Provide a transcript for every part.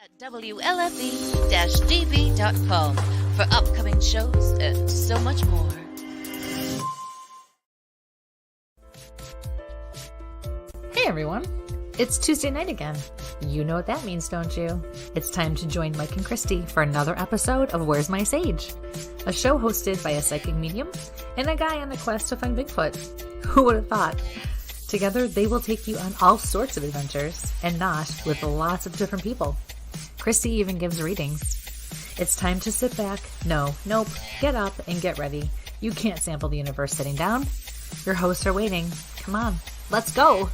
at WLFE-DB.com for upcoming shows and so much more. Hey everyone, it's Tuesday night again. You know what that means, don't you? It's time to join Mike and Kristie for another episode of Where's My Sage? A show hosted by a psychic medium and a guy on a quest to find Bigfoot. Who would have thought? Together, they will take you on all sorts of adventures, and not with lots of different people. Kristie even gives readings. It's time to sit back, get up and get ready. You can't sample the universe sitting down. Your hosts are waiting. Come on, let's go!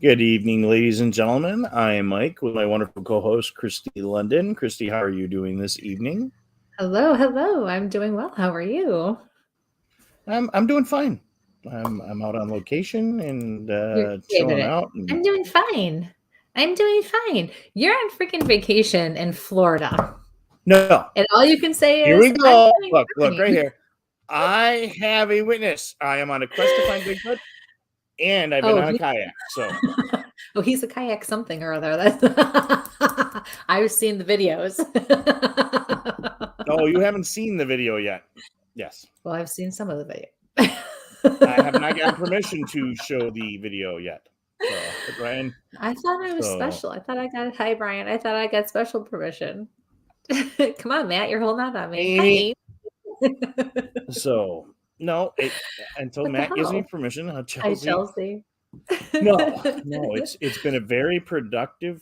Good evening, ladies and gentlemen. I am Mike with my wonderful co-host, Kristie London. Kristie, how are you doing this evening? Hello. I'm doing well. How are you? I'm doing fine. I'm out on location and chilling out. And... I'm doing fine. You're on freaking vacation in Florida. No. And all you can say is, here we go. Look right here. I have a witness. I am on a quest to find Bigfoot, and I've been on a kayak. So, he's a kayak something or other. I've seen the videos. No, you haven't seen the video yet. Yes. Well, I've seen some of the video. I have not gotten permission to show the video yet. So, Brian. I thought I was special. Hi, Brian. I thought I got special permission. Come on, Matt. You're holding out on me. So, no, until Matt gives me permission. Hi, Chelsea. No, it's been a very productive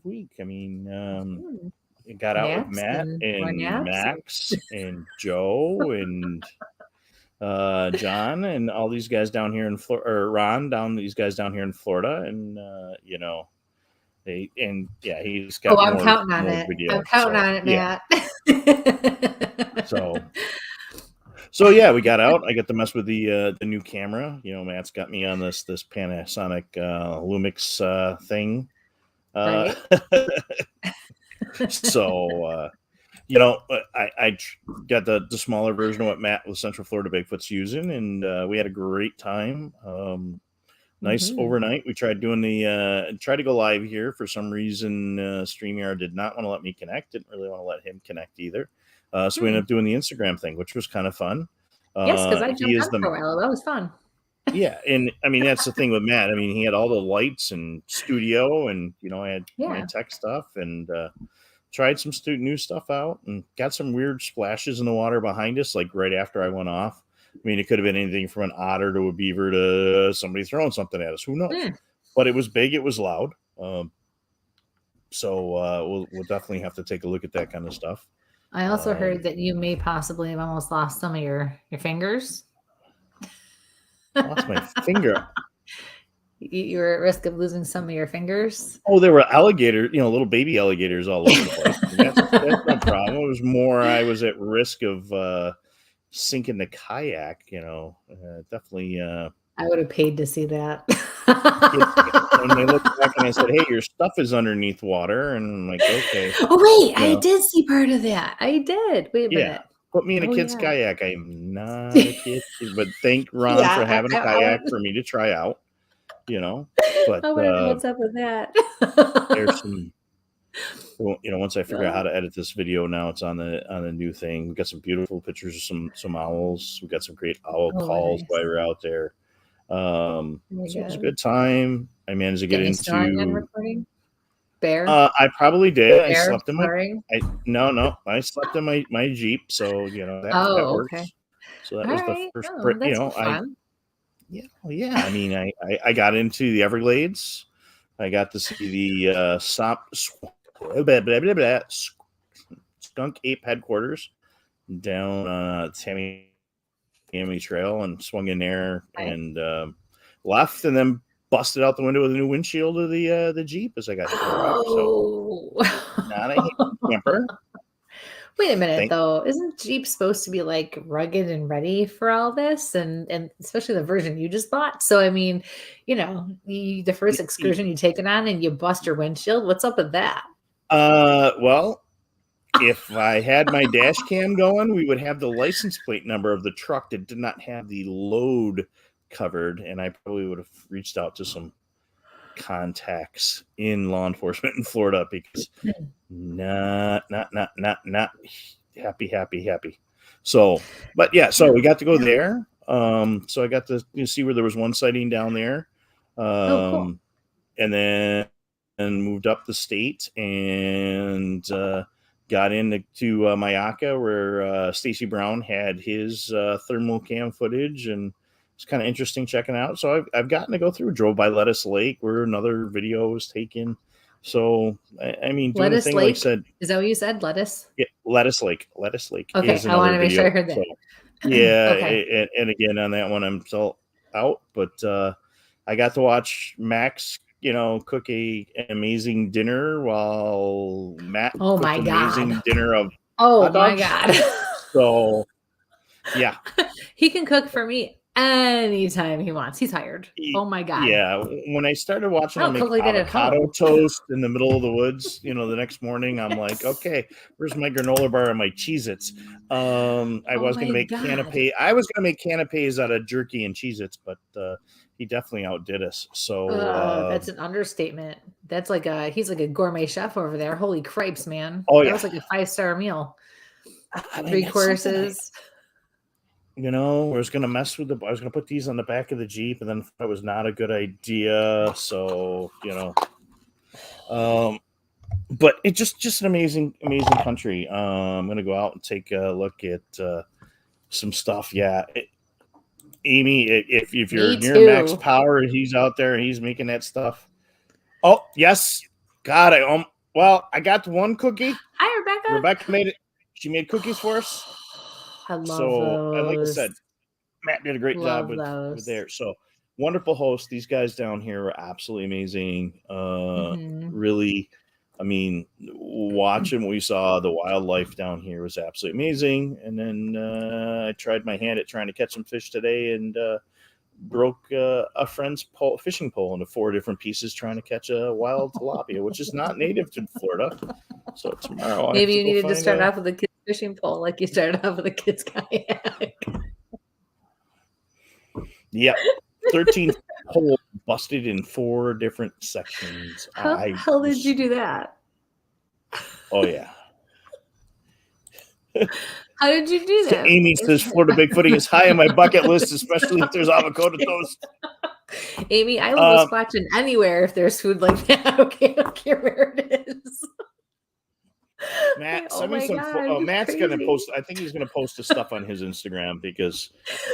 week. I mean, it got out with Matt and Max and Joe and John and all these guys down here in Florida, or Ron, these guys down here in Florida, and he's got. I'm counting on it. I'm counting on it, Matt. So yeah, we got out. I got to mess with the new camera. Matt's got me on this Panasonic Lumix thing. Right. So I got the smaller version of what Matt with Central Florida Bigfoot's using, and we had a great time. Nice overnight. We tried doing tried to go live here. For some reason, StreamYard did not want to let me connect. Didn't really want to let him connect either. So we ended up doing the Instagram thing, which was kind of fun. Yes, because I jumped on for a while. That was fun. Yeah, and I mean that's the thing with Matt. I mean, he had all the lights and studio, and I had my tech stuff, and tried some new stuff out, and got some weird splashes in the water behind us, like right after I went off. I mean, it could have been anything from an otter to a beaver to somebody throwing something at us. Who knows? But it was big. It was loud. So we'll definitely have to take a look at that kind of stuff. I also heard that you may possibly have almost lost some of your fingers. Lost my finger. You were at risk of losing some of your fingers. Oh, there were alligators, little baby alligators all over the place. That's no problem. It was more I was at risk of sinking the kayak. Definitely. I would have paid to see that. When they looked back and I said, "Hey, your stuff is underneath water," and I'm like, "Okay." Oh wait, I did see part of that. I did. Wait a minute. Put me in a kid's kayak. I am not a kid, but thank Ron for having a kayak for me to try out. But I want to know what's up with that. There's some. Once I figure out how to edit this video, now it's on the new thing. We got some beautiful pictures of some owls. We got some great owl calls while we were out there. So it was a good time. I managed to get into bear. I probably did. Bear I slept in I slept in my Jeep, so that works. Okay. So that was the first. I mean, I got into the Everglades. I got to see the skunk ape headquarters down Tammy Trail, and swung in there and left, and then busted out the window with a new windshield of the Jeep as I got to so not a camper. Wait a minute, though. Isn't Jeep supposed to be like rugged and ready for all this? And especially the version you just bought. So, I mean, the first excursion you take it on and you bust your windshield. What's up with that? Well, if I had my dash cam going, we would have the license plate number of the truck that did not have the load covered, and I probably would have reached out to some contacts in law enforcement in Florida because not happy. So, but yeah, so we got to go there. So I got to see where there was one sighting down there. Cool. And then moved up the state and got into Mayaka where Stacy Brown had his thermal cam footage, and it's kind of interesting checking out. So I've gotten to go through, drove by Lettuce Lake where another video was taken. So I mean, doing Lettuce a thing Lake? like said, is that what you said? Lettuce? Yeah, Lettuce Lake. Okay, I want to make sure I heard that. So, yeah, Okay. and again on that one I'm still out, but I got to watch Max, cook an amazing dinner while Matt Oh cooked my an God. amazing dinner of Oh hot my dogs. God. So, yeah. He can cook for me anytime he wants. He's hired. Oh my God. Yeah. When I started watching him make cook like that at avocado home. toast in the middle of the woods, the next morning, I'm like, okay, where's my granola bar and my Cheez-Its? I was going to make canapé. I was going to make canapés out of jerky and Cheez-Its, but he definitely outdid us. So that's an understatement. That's like he's like a gourmet chef over there. Holy cripes, man. Oh, that yeah. was like a 5-star meal. I mean, 3 courses. I was going to mess with I was going to put these on the back of the Jeep, and then that was not a good idea. So, but it's just an amazing country. I'm going to go out and take a look at some stuff. Yeah. Amy, if you're near Max Power and he's out there and he's making that stuff. Oh, yes. God, I got one cookie. Hi, Rebecca. Rebecca made it. She made cookies for us. I love those. Like I said, Matt did a great job with there. So wonderful host. These guys down here are absolutely amazing. Really, I mean, watching what we saw, the wildlife down here was absolutely amazing. And then I tried my hand at trying to catch some fish today and broke a friend's fishing pole into 4 different pieces trying to catch a wild tilapia, which is not native to Florida. So tomorrow, maybe you needed to start off with a kid's fishing pole, like you started off with a kid's kayak. Yeah, 13 holes busted in 4 different sections. How did you do that? Oh yeah. How did you do that? Amy says Florida Bigfooting is high on my bucket list, especially if there's avocado toast. Amy, I will go squatching anywhere if there's food like that. Okay, I don't care where it is. Matt, send me some. Matt's going to post. I think he's going to post the stuff on his Instagram because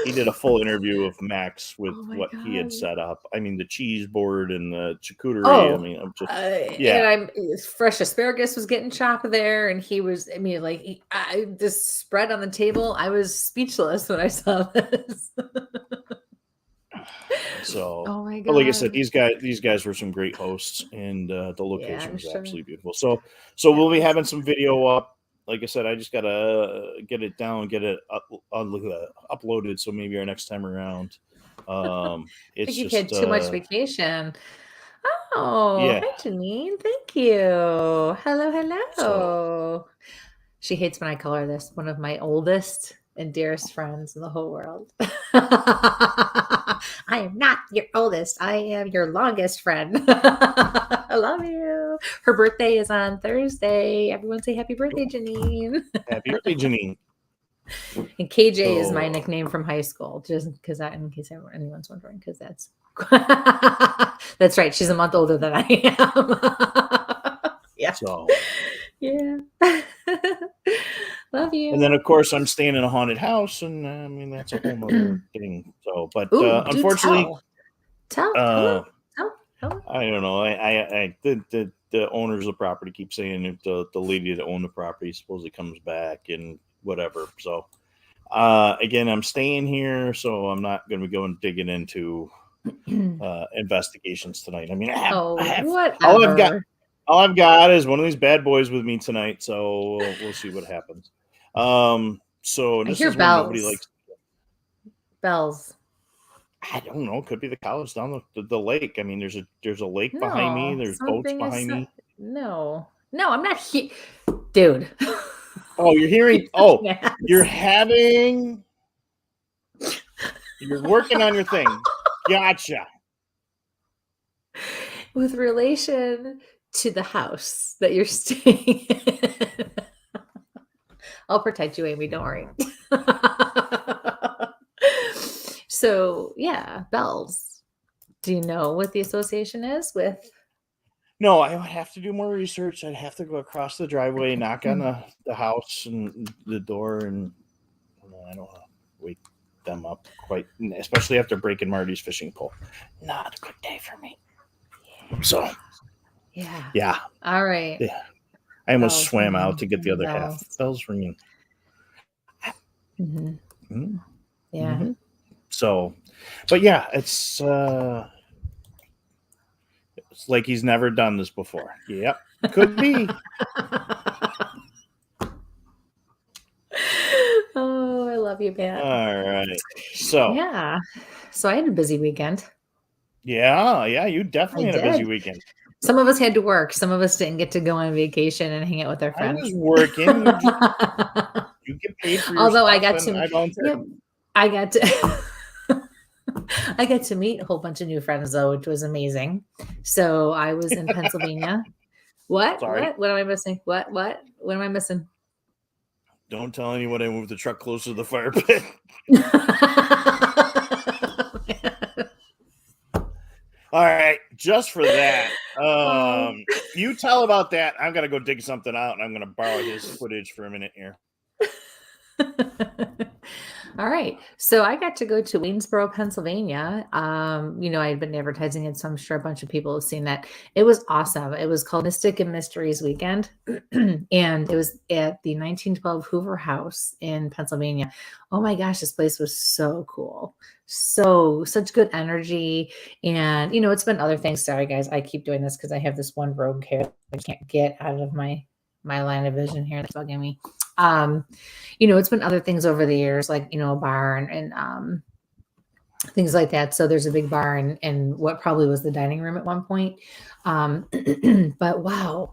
he did a full interview of Max with what he had set up. I mean, the cheese board and the charcuterie. Oh, I mean, I'm just yeah. And fresh asparagus was getting chopped there, and he was. I mean, like this spread on the table. I was speechless when I saw this. So, oh my God. But like I said, these guys were some great hosts, and the location was absolutely beautiful. So we'll be having some video up. Like I said, I just gotta get it down, get it uploaded. So maybe our next time around. It's you had too much vacation. Oh, yeah. Hi, Janine. Thank you. Hello. So, she hates when I call her this. One of my oldest and dearest friends in the whole world. I am not your oldest. I am your longest friend. I love you. Her birthday is on Thursday. Everyone say happy birthday, Janine. Happy birthday, Janine. And KJ is my nickname from high school, just because in case anyone's wondering, because that's that's right. She's a month older than I am. Yeah. So yeah. Love you. And then, of course, I'm staying in a haunted house, and I mean that's a whole other thing. So, but unfortunately, tell. I don't know. The owners of the property keep saying if the lady that owned the property supposedly comes back and whatever. So, again, I'm staying here, so I'm not going to be going digging into investigations tonight. I mean, I have whatever. All I've got is one of these bad boys with me tonight, so we'll see what happens. So this I hear is bells. Nobody likes bells. I don't know. Could be the college down the lake. I mean, there's a lake behind me. There's boats behind me. No, I'm not here. Dude. Oh, you're hearing. Oh, Yes. You're working on your thing. Gotcha. With relation to the house that you're staying in. I'll protect you, Amy. Don't worry. So, yeah, bells. Do you know what the association is with? No, I would have to do more research. I'd have to go across the driveway, knock on the house and the door, and I don't want to wake them up quite, especially after breaking Marty's fishing pole. Not a good day for me. So, yeah. All right. Yeah. I almost Bells swam ringing, out to get the other bells. half. Bells ringing. Mhm. Mm-hmm. Yeah. Mm-hmm. So, but yeah, it's like he's never done this before. Yep, could be. Oh, I love you, Matt. All right. So, Yeah. So I had a busy weekend. yeah, you definitely I had a busy did. weekend. Some of us had to work. Some of us didn't get to go on vacation and hang out with our I friends. was working. You get paid for your Although stuff, I got and I volunteered. Yep, I got to I got to meet a whole bunch of new friends though, which was amazing. So I was in Pennsylvania. What? Sorry. What am I missing? What am I missing? Don't tell anyone I moved the truck closer to the fire pit. All right, just for that. You tell about that. I'm gonna go dig something out, and I'm gonna borrow his footage for a minute here. All right. So I got to go to Waynesboro, Pennsylvania. I had been advertising it, so I'm sure a bunch of people have seen that. It was awesome. It was called Mystic and Mysteries Weekend. And it was at the 1912 Hoover House in Pennsylvania. Oh my gosh, this place was so cool. Such good energy. And, it's been other things. Sorry, guys. I keep doing this because I have this one rogue hair I can't get out of my line of vision here. That's bugging me. It's been other things over the years, like, a bar and things like that. So there's a big bar in what probably was the dining room at one point. But wow.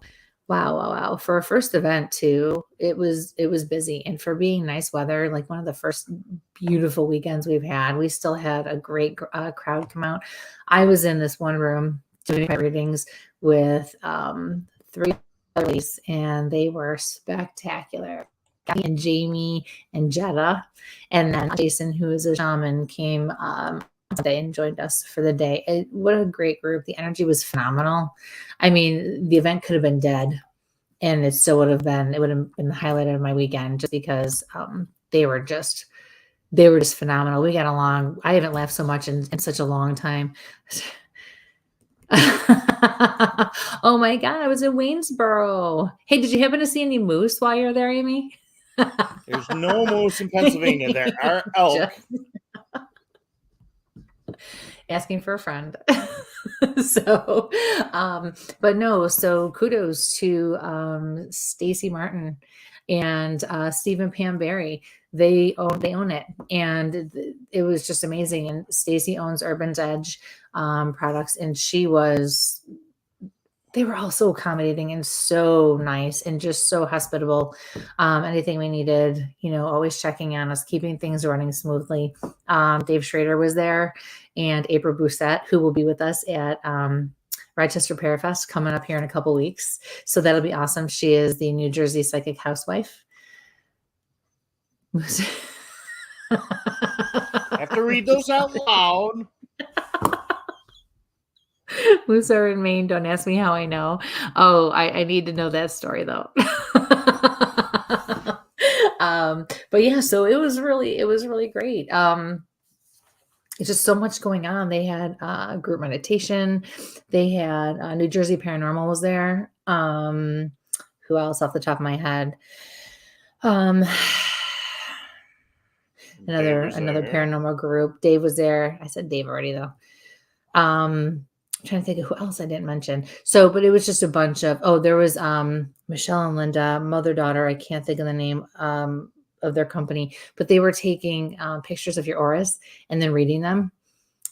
For a first event too, it was busy. And for being nice weather, like one of the first beautiful weekends we've had, we still had a great crowd come out. I was in this one room doing my readings with 3 ladies, and they were spectacular. And Jamie and Jetta, and then Jason, who is a shaman, came today and joined us for the day. What a great group. The energy was phenomenal. I mean, the event could have been dead and it would have been the highlight of my weekend, just because they were just phenomenal. We got along. I haven't laughed so much in such a long time. Oh my God, I was in Waynesboro. Hey, did you happen to see any moose while you're there, Amy? There's no moose in Pennsylvania. There are elk. Asking for a friend. So, but no, so kudos to Stacy Martin and Stephen Pam Barry. They own it, and it was just amazing. And Stacy owns Urban's Edge products, and they were all so accommodating and so nice and just so hospitable. Anything we needed, always checking on us, keeping things running smoothly. Dave Schrader was there, and April Boussette, who will be with us at Rochester Parafest coming up here in a couple weeks. So that'll be awesome. She is the New Jersey Psychic Housewife. I have to read those out loud. Moose are in Maine. Don't ask me how I know. Oh, I need to know that story though. But yeah, so it was really great. It's just so much going on. They had group meditation. They had New Jersey Paranormal was there. Who else off the top of my head? Another paranormal group. Dave was there. I said Dave already though. I'm trying to think of who else I didn't mention. So, but it was just a bunch of, there was Michelle and Linda, mother-daughter. I can't think of the name of their company, but they were taking pictures of your auras and then reading them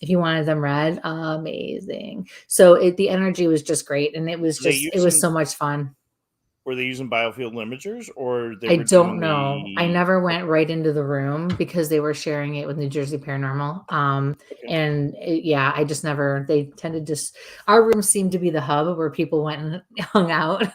if you wanted them read. Amazing. So the energy was just great, and it was so much fun. were they using biofield limiters, or they I were don't doing know. I the? never went right into the room because they were sharing it with New Jersey Paranormal. Okay. And yeah, I just never, they tended to, our room seemed to be the hub where people went and hung out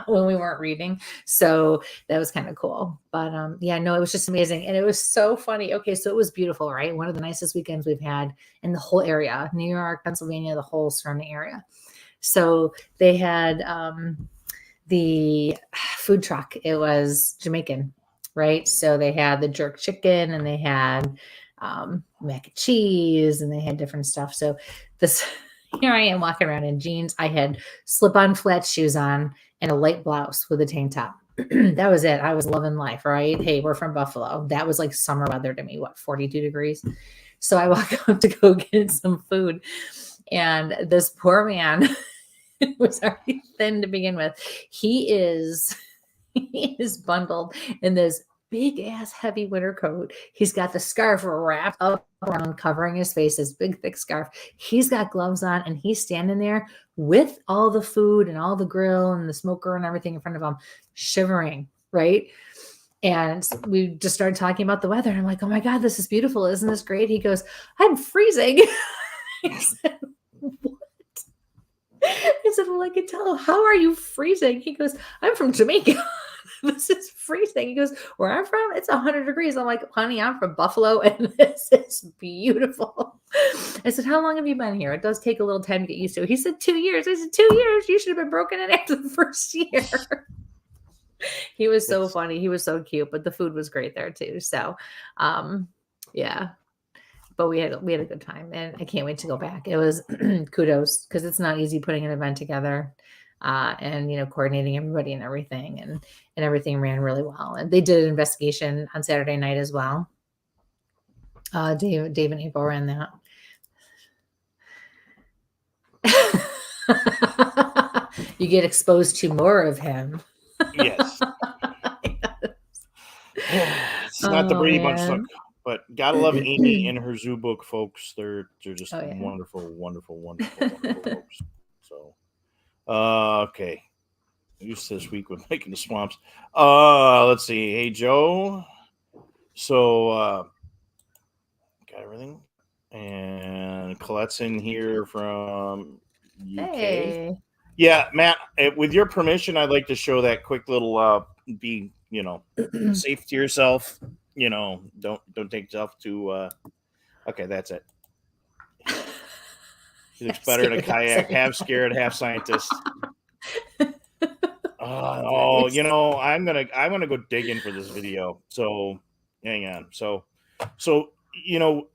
when we weren't reading. So that was kind of cool. But yeah, no, it was just amazing. And it was so funny. Okay, so it was beautiful, right? One of the nicest weekends we've had in the whole area, New York, Pennsylvania, the whole surrounding area. So they had, the food truck, it was Jamaican, right? So they had the jerk chicken and they had mac and cheese and they had different stuff. So this here I am walking around in jeans. I had slip-on flat shoes on and a light blouse with a tank top. That was it. I was loving life, right? Hey, we're from Buffalo. That was like summer weather to me, what, 42 degrees? So I walk out to go get some food. And this poor man was already thin to begin with. He is bundled in this big ass heavy winter coat. He's got the scarf wrapped up around covering his face, this big thick scarf. He's got gloves on and he's standing there with all the food and all the grill and the smoker and everything in front of him, shivering, right? And we just started talking about the weather. And I'm like, oh my God, this is beautiful. Isn't this great? He goes, I'm freezing. I said, what? I said, well, I can tell. How are you freezing? He goes, I'm from Jamaica. This is freezing. He goes, where I'm from, it's 100 degrees. I'm like, honey, I'm from Buffalo, and this is beautiful. I said, how long have you been here? It does take a little time to get used to it. He said, 2 years. I said, 2 years? You should have been broken in after the first year. He was so funny. He was so cute, but the food was great there too. So, yeah. But we had a good time, and I can't wait to go back. It was kudos because it's not easy putting an event together, and coordinating everybody and everything, and everything ran really well. And they did an investigation on Saturday night as well. Dave and April ran that. You get exposed to more of him. Yes. It's not the Brady Bunch look. But gotta love Amy and her zoo book, folks. They're just wonderful, wonderful, wonderful, wonderful folks. So, okay. Use this week with making the swamps. Let's see. Hey, Joe. So, got everything. And Colette's in here from UK. Hey. Yeah, Matt. With your permission, I'd like to show that quick little. Be safe to yourself. Don't take yourself to. Okay, that's it. He looks better in a kayak, half scared, half scientist. I'm gonna go digging for this video. So hang on. So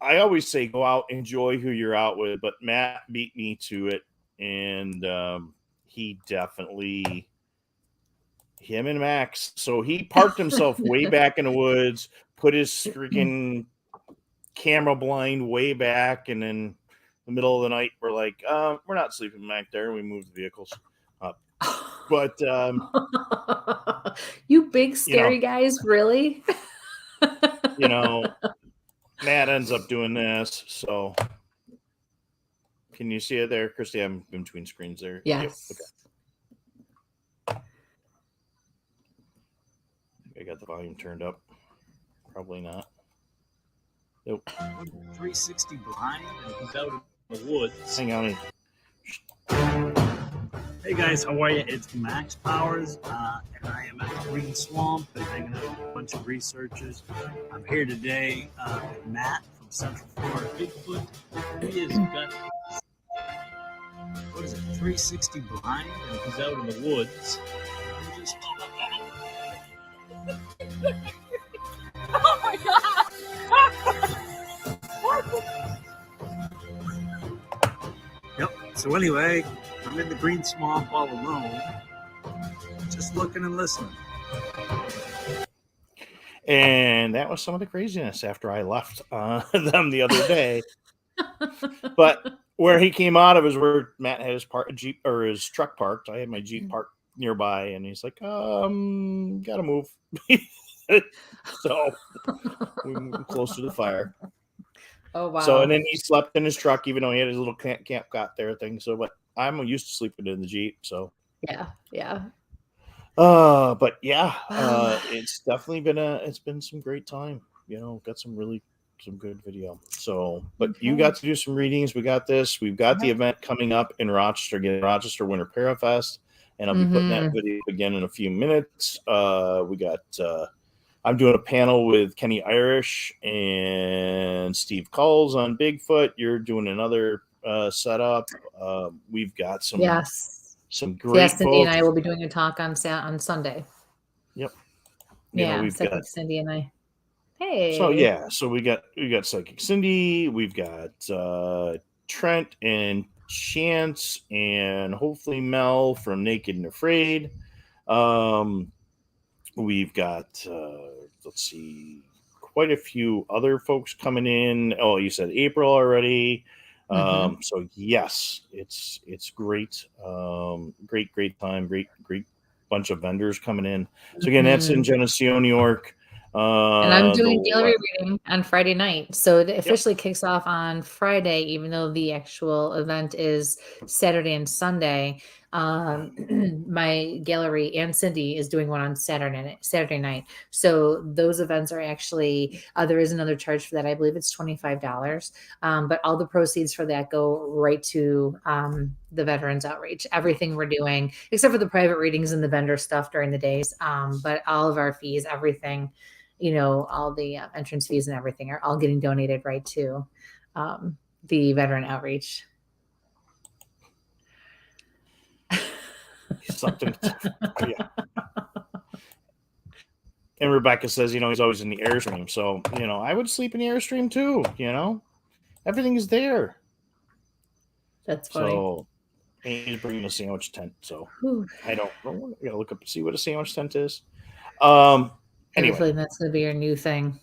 I always say go out, enjoy who you're out with, but Matt beat me to it, and he definitely. Him and Max. So he parked himself way back in the woods, put his freaking camera blind way back, and then in the middle of the night, we're like, we're not sleeping back there. We moved the vehicles up. But you big scary guys, really? Matt ends up doing this. So can you see it there, Kristie? I'm in between screens there. Yes. Yep. Okay. I got the volume turned up. Probably not. Nope. 360 blind and he's out in the woods. Hang on. Hey guys, how are you? It's Max Powers, and I am at the Green Swamp and hanging out with a bunch of researchers. I'm here today with Matt from Central Florida Bigfoot. He has got 360 blind and he's out in the woods. Oh my God! Yep. So anyway, I'm in the Green Swamp all alone, just looking and listening. And that was some of the craziness after I left them the other day. But where he came out of is where Matt had his Jeep or his truck parked. I had my Jeep parked nearby, and he's like, gotta move. So we moved close to the fire. Oh wow! So and then he slept in his truck, even though he had his little camp got there thing. So, but I'm used to sleeping in the Jeep. So yeah. But yeah, it's definitely been some great time. Got some good video. So, but you got to do some readings. We got this. We've got the event coming up in Rochester, again, Rochester Winter Parafest, and I'll be putting that video again in a few minutes. We got. I'm doing a panel with Kenny Irish and Steve Culls on Bigfoot. You're doing another setup. We've got some great. Yes, Cindy and I will be doing a talk on Sunday. Yep. We've got Cindy and I. Hey. So we got Psychic Cindy. We've got Trent and Chance, and hopefully Mel from Naked and Afraid. We've got let's see, quite a few other folks coming in. Oh, you said April already. So yes, it's great. Great time. Great bunch of vendors coming in. So again, that's in Geneseo, New York. And I'm doing gallery reading on Friday night. So it officially kicks off on Friday, even though the actual event is Saturday and Sunday. My gallery and Cindy is doing one on Saturday night. So those events are actually, there is another charge for that. I believe it's $25. But all the proceeds for that go right to the Veterans Outreach. Everything we're doing, except for the private readings and the vendor stuff during the days. But all of our fees, everything, all the entrance fees and everything are all getting donated right to the Veteran Outreach. Something. Yeah. And Rebecca says, he's always in the Airstream. So, I would sleep in the Airstream too, Everything is there. That's funny. So, and he's bringing a sandwich tent. So, I don't know. I got to look up and see what a sandwich tent is. Anyway. That's going to be your new thing.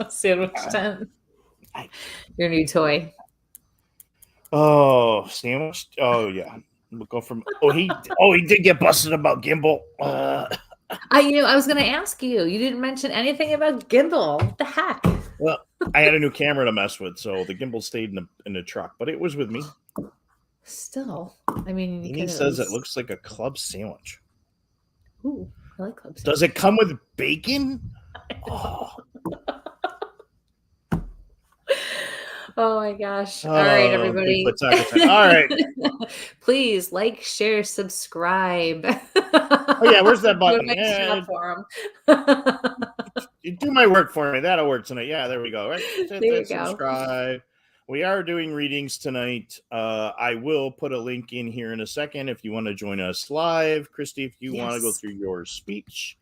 Sandwich tent. Your new toy. Oh, sandwich. Oh, yeah. We'll go from. He did get busted about gimbal. I was going to ask you. You didn't mention anything about gimbal. What the heck? Well, I had a new camera to mess with, so the gimbal stayed in the truck, but it was with me. Still, he says it looks like a club sandwich. Ooh, I like club sandwich. Does it come with bacon? Oh. Oh my gosh. All right, everybody. All right. Please like, share, subscribe. Oh, yeah. Where's that button? You do my work for me. That'll work tonight. Yeah, there we go. Right. There you go. Subscribe. We are doing readings tonight. I will put a link in here in a second if you want to join us live. Kristie, if you want to go through your speech.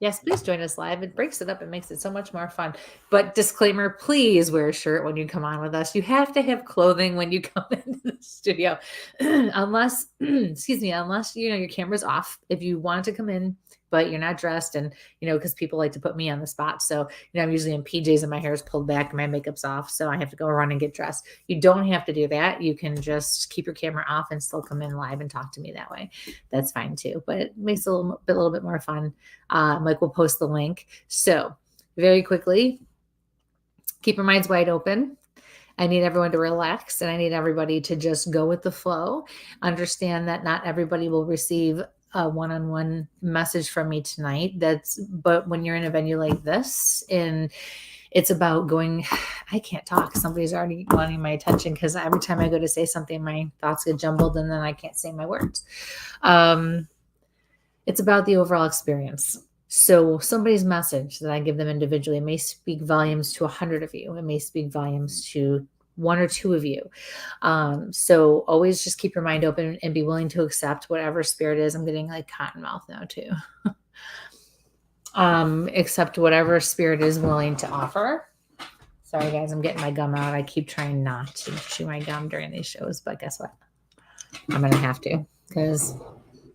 Yes, please join us live. It breaks it up. It makes it so much more fun. But disclaimer, please wear a shirt when you come on with us. You have to have clothing when you come into the studio. unless your camera's off. If you want to come in, but you're not dressed, and because people like to put me on the spot. So I'm usually in PJs and my hair is pulled back and my makeup's off. So I have to go run and get dressed. You don't have to do that. You can just keep your camera off and still come in live and talk to me that way. That's fine too. But it makes it a little bit more fun. Mike will post the link. So very quickly, keep your minds wide open. I need everyone to relax, and I need everybody to just go with the flow. Understand that not everybody will receive a one-on-one message from me tonight. But when you're in a venue like this, and it's about going, I can't talk. Somebody's already wanting my attention because every time I go to say something, my thoughts get jumbled and then I can't say my words. It's about the overall experience. So somebody's message that I give them individually may speak volumes to 100 of you. It may speak volumes to 1 or 2 of you. So always just keep your mind open and be willing to accept whatever spirit is. I'm getting like cotton mouth now too. Accept whatever spirit is willing to offer. Sorry guys, I'm getting my gum out. I keep trying not to chew my gum during these shows, but guess what? I'm going to have to because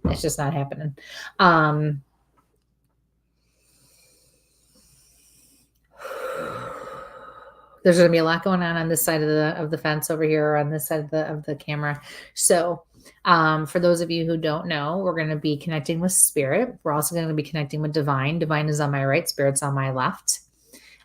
it's just not happening. There's going to be a lot going on this side of the fence over here, or on this side of the camera. So for those of you who don't know, we're going to be connecting with spirit. We're also going to be connecting with divine. Divine is on my right, spirit's on my left.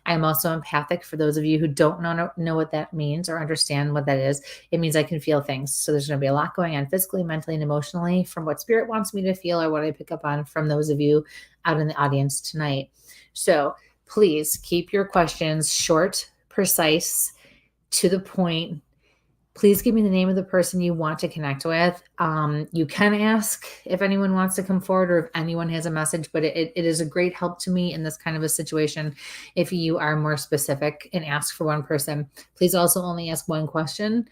I'm also empathic. For those of you who don't know what that means or understand what that is, it means I can feel things. So there's going to be a lot going on physically, mentally, and emotionally from what spirit wants me to feel or what I pick up on from those of you out in the audience tonight. So please keep your questions short, precise, to the point. Please give me the name of the person you want to connect with. You can ask if anyone wants to come forward or if anyone has a message, but it is a great help to me in this kind of a situation if you are more specific and ask for one person. Please also only ask one question.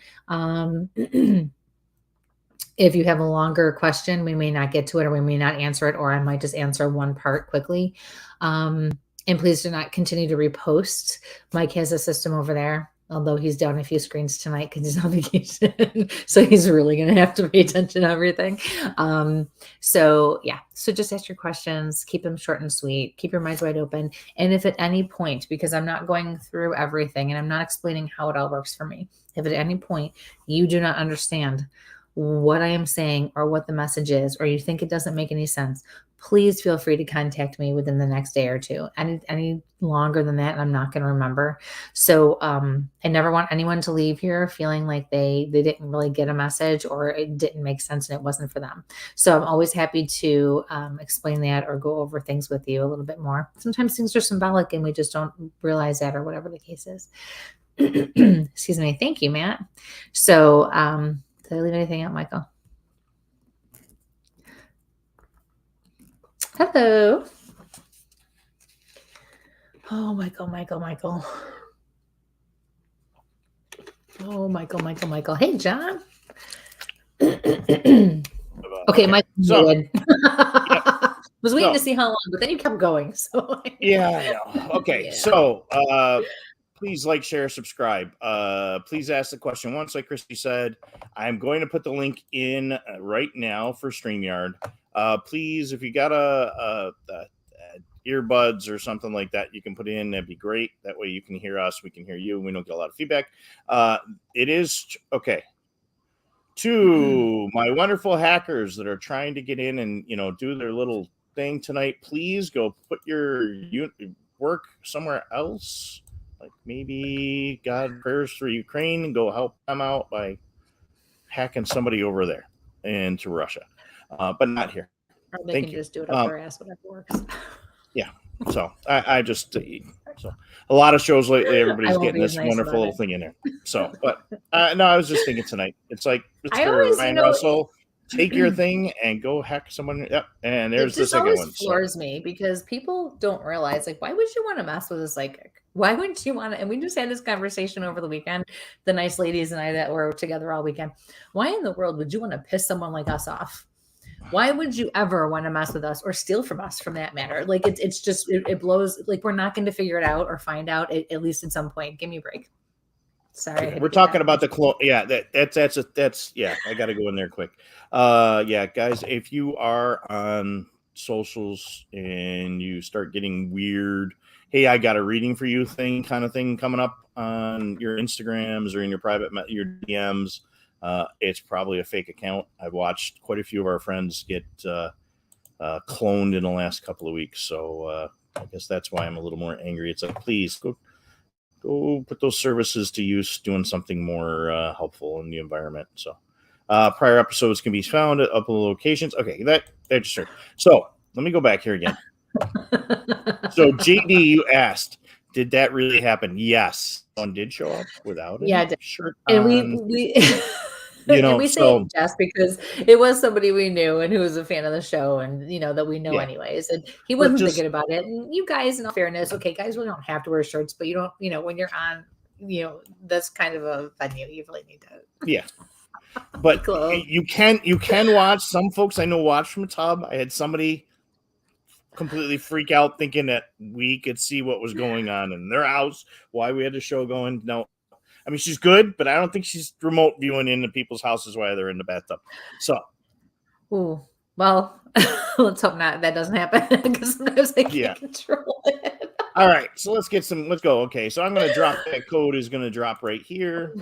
If you have a longer question, we may not get to it or we may not answer it, or I might just answer one part quickly. And please do not continue to repost. Mike has a system over there, although he's down a few screens tonight because he's on vacation. So he's really going to have to pay attention to everything. So just ask your questions, keep them short and sweet, keep your minds wide open. And if at any point, because I'm not going through everything and I'm not explaining how it all works for me, if at any point you do not understand what I am saying or what the message is, or you think it doesn't make any sense, please feel free to contact me within the next day or two. Any longer than that, I'm not going to remember. So I never want anyone to leave here feeling like they didn't really get a message or it didn't make sense and it wasn't for them. So I'm always happy to explain that or go over things with you a little bit more. Sometimes things are symbolic and we just don't realize that, or whatever the case is. Excuse me. Thank you, Matt. So did I leave anything out, Michael? Hello. Oh, Michael. Oh, Michael. Hey, John. Okay, Mike. So, was waiting to see how long, but then you kept going. So yeah, I know. Okay, yeah. So please like, share, subscribe. Please ask the question once, like Kristie said. I'm going to put the link in right now for StreamYard. Please, if you got a earbuds or something like that, you can put in. That'd be great. That way you can hear us. We can hear you. We don't get a lot of feedback. It is okay. To my wonderful hackers that are trying to get in and do their little thing tonight, please go put your work somewhere else. Like maybe God prayers for Ukraine and go help them out by hacking somebody over there into Russia, but not here. Or they can just do it up their ass, whatever works. Yeah. So I just so a lot of shows lately, everybody's getting this wonderful little thing in there. So, but no, I was just thinking tonight. It's like Mr. Ryan Russell, take your thing and go hack someone. Yep. And there's the second one. It floors me because people don't realize, like, why would you want to mess with a psychic? Why wouldn't you want to? And we just had this conversation over the weekend, the nice ladies and I that were together all weekend. Why in the world would you want to piss someone like us off? Why would you ever want to mess with us or steal from us, for that matter? Like it's just it blows. Like we're not going to figure it out or find out at least at some point. Give me a break. Sorry, we're talking about the clone. Yeah, that's yeah. I got to go in there quick. Yeah, guys, if you are on socials and you start getting weird, hey, I got a reading for you kind of thing coming up on your Instagrams or in your private your DMs. It's probably a fake account. I've watched quite a few of our friends get cloned in the last couple of weeks. So I guess that's why I'm a little more angry. It's like, please go put those services to use doing something more helpful in the environment. So prior episodes can be found at upload locations. Okay, that just heard. So let me go back here again. So JD, you asked, did that really happen? Yes. One did show up without a shirt on. And we we say it just because it was somebody we knew and who was a fan of the show and that we know anyways. And he wasn't thinking about it. And you guys, in all fairness, okay, guys really don't have to wear shirts, but you don't, when you're on, that's kind of a venue, you really need to. Yeah. But you can watch. Some folks I know watch from a tub. I had somebody completely freak out thinking that we could see what was going on in their house, why we had the show going. No, I mean, she's good, but I don't think she's remote viewing into people's houses while they're in the bathtub. So, well, let's hope not. That doesn't happen because sometimes I can't control it. All right, so let's go. Okay, so I'm going to drop that code is going to drop right here.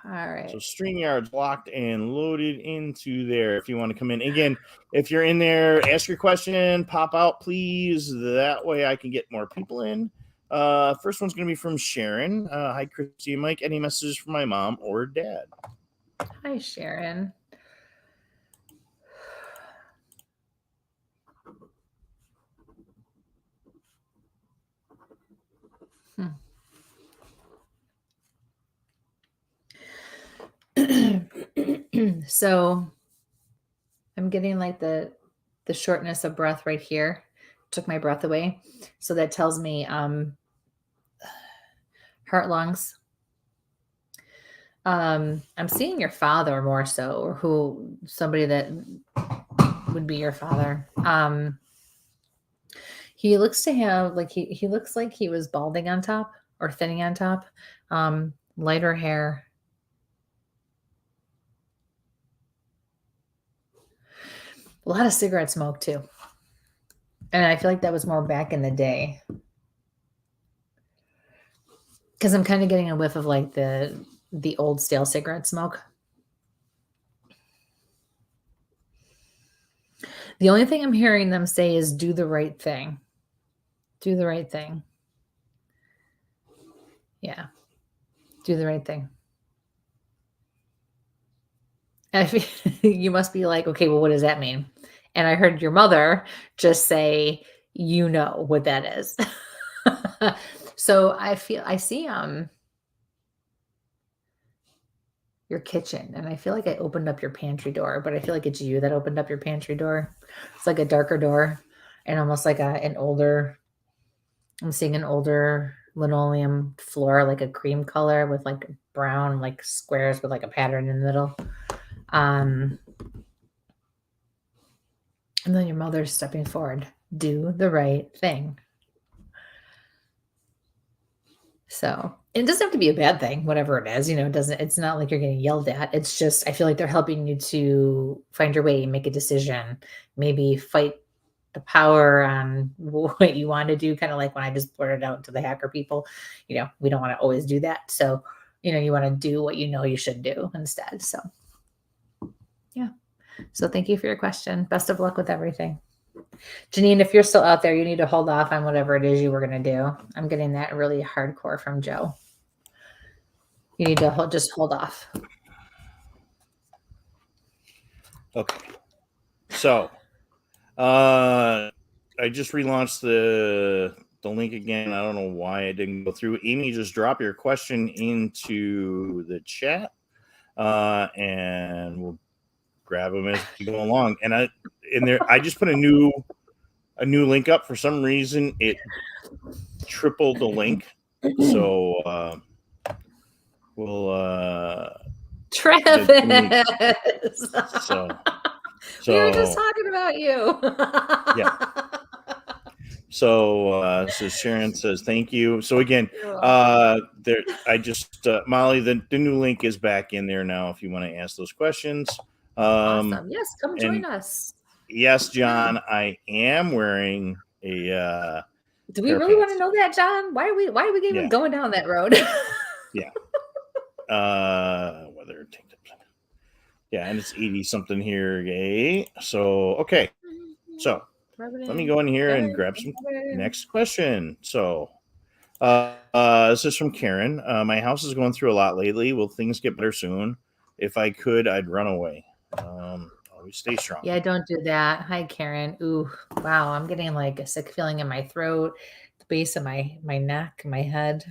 All right. So StreamYard's locked and loaded into there. If you want to come in again, if you're in there, ask your question, pop out, please. That way I can get more people in. First one's going to be from Sharon. Hi, Kristie and Mike. Any messages for my mom or dad? Hi, Sharon. So I'm getting like the shortness of breath right here. Took my breath away. So that tells me heart, lungs. I'm seeing your father more so, or somebody that would be your father. He looks to have like he looks like he was balding on top or thinning on top. Lighter hair. A lot of cigarette smoke too. And I feel like that was more back in the day. Because I'm kind of getting a whiff of like the old stale cigarette smoke. The only thing I'm hearing them say is do the right thing. Do the right thing. Yeah. Do the right thing. And you must be like, okay, well, what does that mean? And I heard your mother just say, you know what that is. So I see your kitchen, and I feel like I opened up your pantry door, but I feel like it's you that opened up your pantry door. It's like a darker door and almost like I'm seeing an older linoleum floor, like a cream color with like brown, like squares with like a pattern in the middle. And then your mother's stepping forward. Do the right thing. So it doesn't have to be a bad thing, whatever it is, it's not like you're getting yelled at. It's just, I feel like they're helping you to find your way, make a decision, maybe fight the power on what you want to do. Kind of like when I just blurted out to the hacker people, we don't want to always do that. So, you want to do what you should do instead. So yeah. So thank you for your question. Best of luck with everything. Janine, if you're still out there, you need to hold off on whatever it is you were going to do. I'm getting that really hardcore from Joe. You need to just hold off. Okay. So, I just relaunched the link again. I don't know why it didn't go through. Amy, just drop your question into the chat, and we'll grab them as we go along. And I just put a new link up. For some reason, it tripled the link. So we'll Travis. So we were just talking about you. Yeah. So Sharon says thank you. So again, there I just Molly, the new link is back in there now if you want to ask those questions. Awesome. Yes, come join us. Yes, John, I am wearing a do we really want to know that, John? Why are we even going down that road? Yeah. Whether it takes and it's 80 something here. Yay. So okay. So let me go in here and grab some next question. So this is from Karen. My house is going through a lot lately. Will things get better soon? If I could, I'd run away. Always stay strong. Yeah, don't do that. Hi, Karen. Ooh, wow. I'm getting like a sick feeling in my throat, the base of my neck, my head.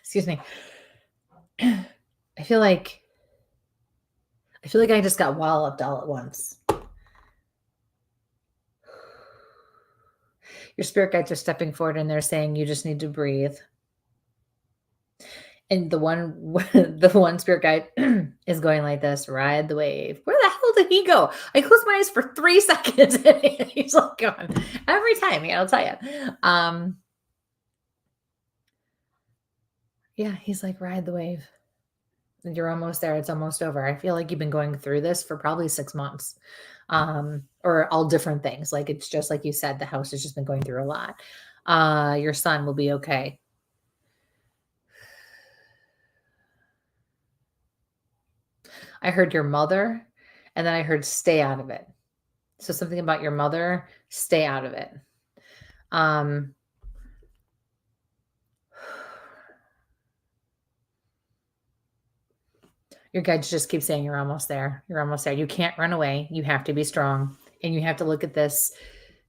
Excuse me. I feel like I just got walloped all at once. Your spirit guides are stepping forward and they're saying you just need to breathe. And the one spirit guide is going like this, ride the wave. Where the hell did he go? I closed my eyes for 3 seconds and he's like going every time, I'll tell you. Yeah, he's like, ride the wave. You're almost there. It's almost over. I feel like you've been going through this for probably 6 months, or all different things. Like it's just like you said, the house has just been going through a lot. Your son will be okay. I heard your mother, and then I heard stay out of it. So something about your mother, stay out of it. Your guides just keep saying you're almost there. You're almost there. You can't run away. You have to be strong. And you have to look at this.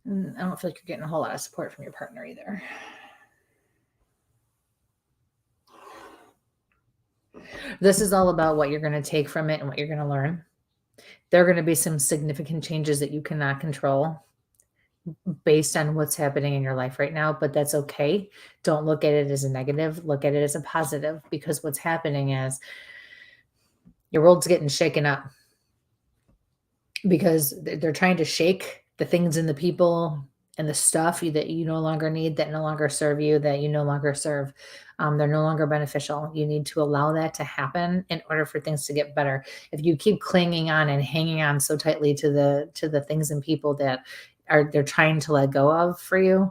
I don't feel like you're getting a whole lot of support from your partner either. This is all about what you're going to take from it and what you're going to learn. There are going to be some significant changes that you cannot control based on what's happening in your life right now, but that's okay. Don't look at it as a negative. Look at it as a positive, because what's happening is your world's getting shaken up because they're trying to shake the things and the people and the stuff that you no longer need, that no longer serve you, that you no longer serve. They're no longer beneficial. You need to allow that to happen in order for things to get better. If you keep clinging on and hanging on so tightly to the things and people that they're trying to let go of for you,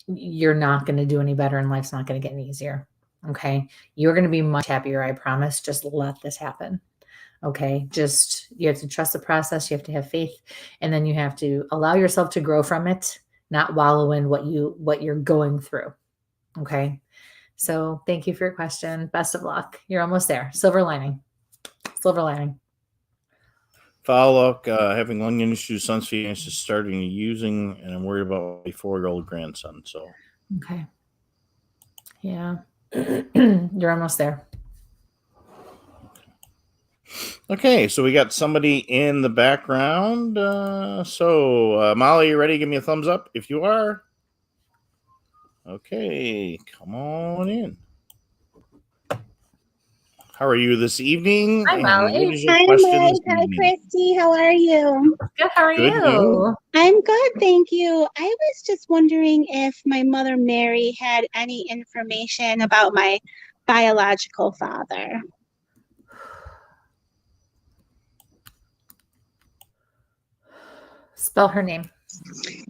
you're not going to do any better, and life's not going to get any easier. Okay. You're going to be much happier. I promise. Just let this happen. Okay. Just, you have to trust the process. You have to have faith, and then you have to allow yourself to grow from it, not wallow in what you're going through. Okay. So thank you for your question. Best of luck. You're almost there. Silver lining. Silver lining. Follow up, having lung issues, son's fiance is starting using, and I'm worried about my 4-year-old grandson. So, okay. Yeah. You're almost there. Okay, so we got somebody in the background. Molly, you ready? Give me a thumbs up if you are. Okay, come on in. How are you this evening? Hi, Molly. What is your Hi, question Mike. this Hi, evening? Kristie. How are you? Good. How are Good, you? I'm good, thank you. I was just wondering if my mother Mary had any information about my biological father. Spell her name.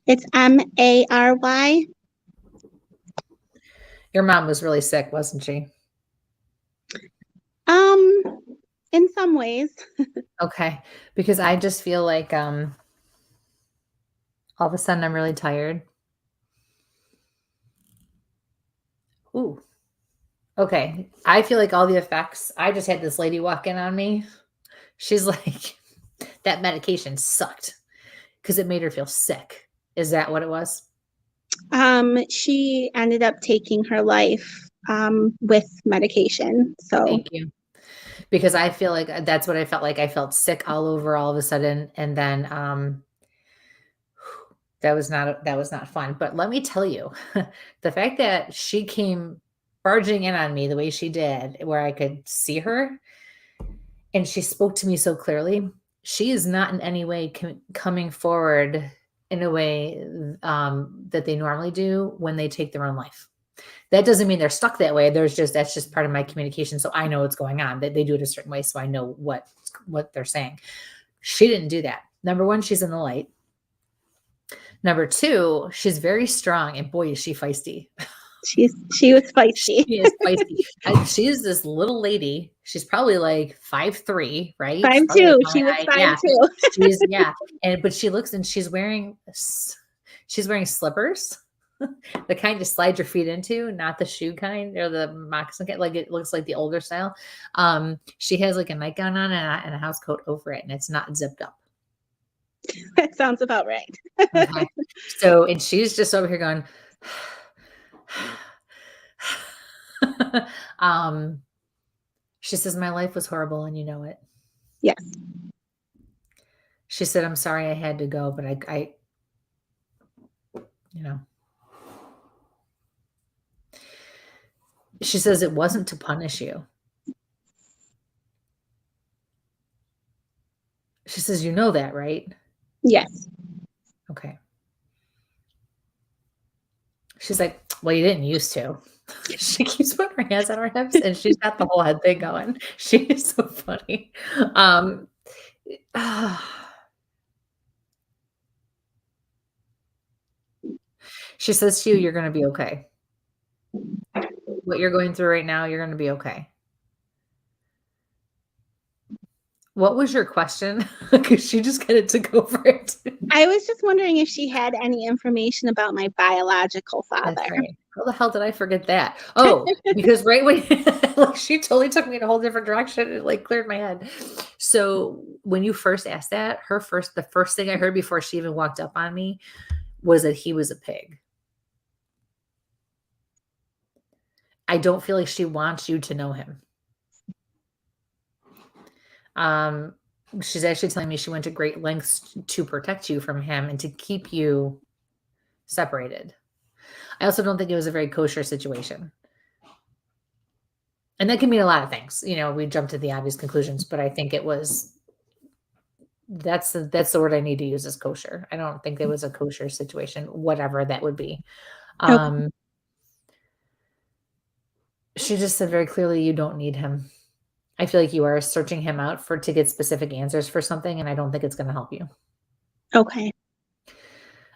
It's Mary. Your mom was really sick, wasn't she? In some ways. Okay. Because I just feel like all of a sudden I'm really tired. Ooh. Okay. I feel like all the effects. I just had this lady walk in on me. She's like, that medication sucked because it made her feel sick. Is that what it was? She ended up taking her life with medication. So Thank you. Because I feel like that's what I felt like. I felt sick all over all of a sudden. And then that was not fun. But let me tell you, the fact that she came barging in on me the way she did, where I could see her, and she spoke to me so clearly, she is not in any way coming forward in a way that they normally do when they take their own life. That doesn't mean they're stuck that way. That's just part of my communication. So I know what's going on. They do it a certain way. So I know what they're saying. She didn't do that. Number one, she's in the light. Number two, she's very strong, and boy, is she feisty. she was feisty. She is feisty. She is this little lady. She's probably like 5'3", right? 5'2". She was 5'2". But she looks, and she's wearing slippers. The kind you slide your feet into, not the shoe kind or the moccasin kind. Like, it looks like the older style. She has like a nightgown on and a house coat over it, and it's not zipped up. That sounds about right. Okay. So, and she's just over here going, she says, my life was horrible, and you know it. Yes. She said, I'm sorry I had to go, but I she says it wasn't to punish you. She says, you know that, right? Yes. Okay. She's like, well, you didn't used to. She keeps putting her hands on her hips, and she's got the whole head thing going. She is so funny. She says to you, you're going to be okay. What you're going through right now, you're going to be okay. What was your question? Because she just kind of took over it. I was just wondering if she had any information about my biological father. That's right. How the hell did I forget that? Oh, because right when like she totally took me in a whole different direction. It like cleared my head. So when you first asked that, the first thing I heard before she even walked up on me was that he was a pig. I don't feel like she wants you to know him. She's actually telling me she went to great lengths to protect you from him and to keep you separated. I also don't think it was a very kosher situation. And that can mean a lot of things. You know, we jumped to the obvious conclusions, but I think it was, that's the word I need to use, is kosher. I don't think it was a kosher situation, whatever that would be. Okay. She just said very clearly, you don't need him. I feel like you are searching him out to get specific answers for something, and I don't think it's going to help you. Okay.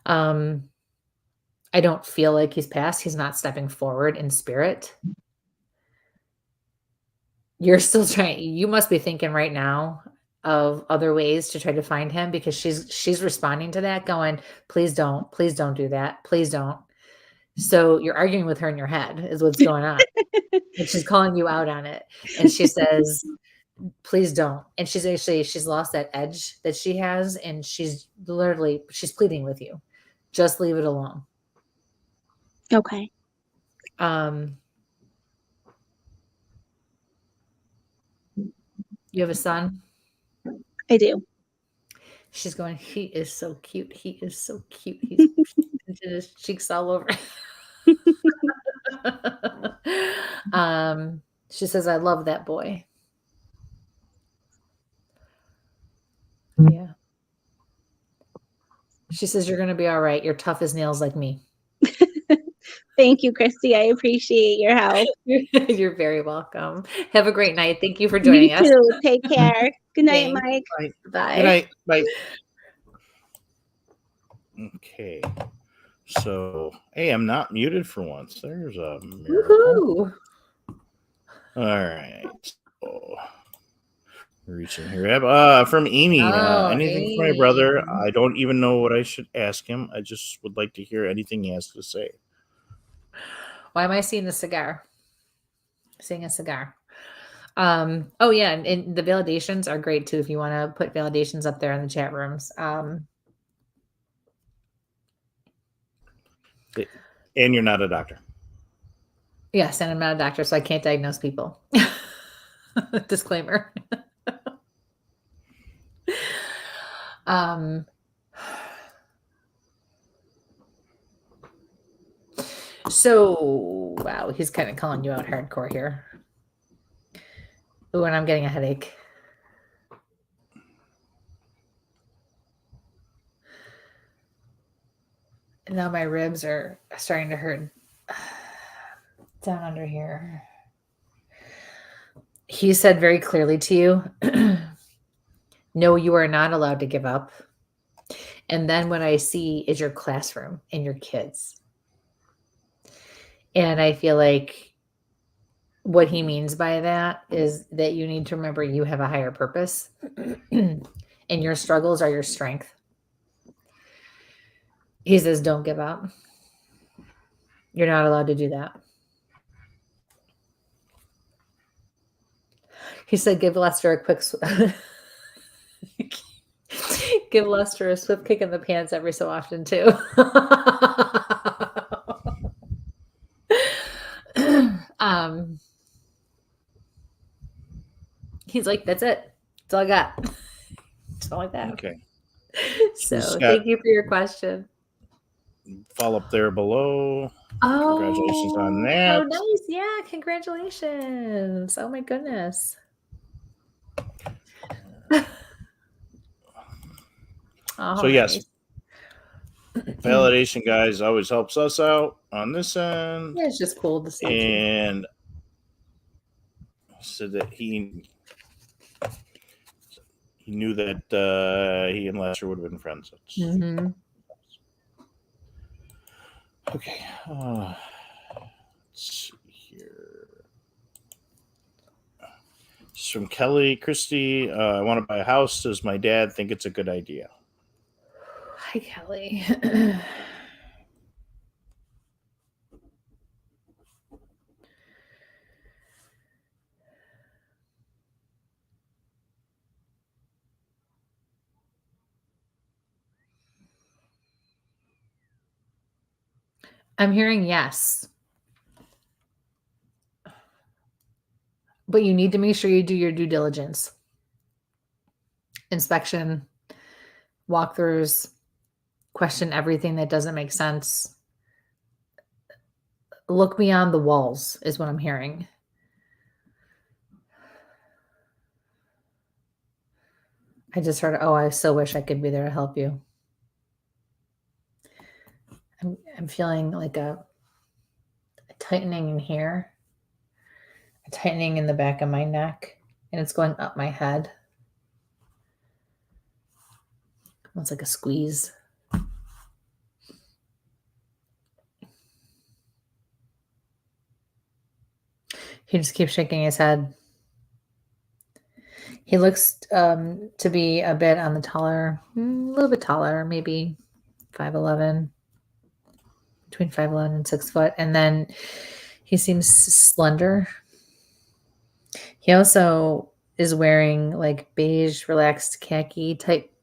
I don't feel like he's passed. He's not stepping forward in spirit. You're still trying. You must be thinking right now of other ways to try to find him, because she's responding to that going, please don't do that. Please don't. So you're arguing with her in your head is what's going on. And she's calling you out on it. And she says, please don't. And she's lost that edge that she has. And she's pleading with you. Just leave it alone. Okay. You have a son? I do. She's going, he is so cute. He is so cute. He's pinching his cheeks all over. She says, I love that boy. Yeah. She says, you're going to be all right. You're tough as nails like me. Thank you, Kristie. I appreciate your help. You're very welcome. Have a great night. Thank you for joining us. You too. Take care. Good night, Thanks. Mike. Bye. Good night. Bye. Okay. So, hey, I'm not muted for once. There's a miracle. Woohoo. All right. So, reaching here. From Amy. Anything for my brother? I don't even know what I should ask him. I just would like to hear anything he has to say. Why am I seeing a cigar? Seeing a cigar. Oh yeah, and the validations are great too if you want to put validations up there in the chat rooms. And you're not a doctor. Yes, and I'm not a doctor, so I can't diagnose people. Disclaimer. So, wow, he's kind of calling you out hardcore here. Ooh, and I'm getting a headache. And now my ribs are starting to hurt down under here. He said very clearly to you, no, you are not allowed to give up. And then what I see is your classroom and your kids. And I feel like what he means by that is that you need to remember you have a higher purpose and your struggles are your strength. He says, don't give up. You're not allowed to do that. He said, give Lester a quick, give Lester a swift kick in the pants every so often too. He's like, that's it. That's all I got. That's all like that. Okay. So thank you for your question. Follow up there below. Oh, congratulations on that. Oh, nice. Yeah, congratulations. Oh my goodness. So yes, validation, guys, always helps us out on this end. Yeah, it's just cool to see. And said that he knew that he and Lester would have been friends. Mm-hmm. Okay. Let's see here. This is from Kelly. Kristie, I want to buy a house. Does my dad think it's a good idea? Hi, Kelly. I'm hearing yes. But you need to make sure you do your due diligence. Inspection, walkthroughs, question everything that doesn't make sense. Look beyond the walls is what I'm hearing. I just heard, oh, I so wish I could be there to help you. I'm feeling like a tightening in here, a tightening in the back of my neck, and it's going up my head. It's like a squeeze. He just keeps shaking his head. He looks to be a bit on the taller, a little bit taller, maybe 5'11", between 5'11" and 6 foot. And then he seems slender. He also is wearing like beige, relaxed khaki type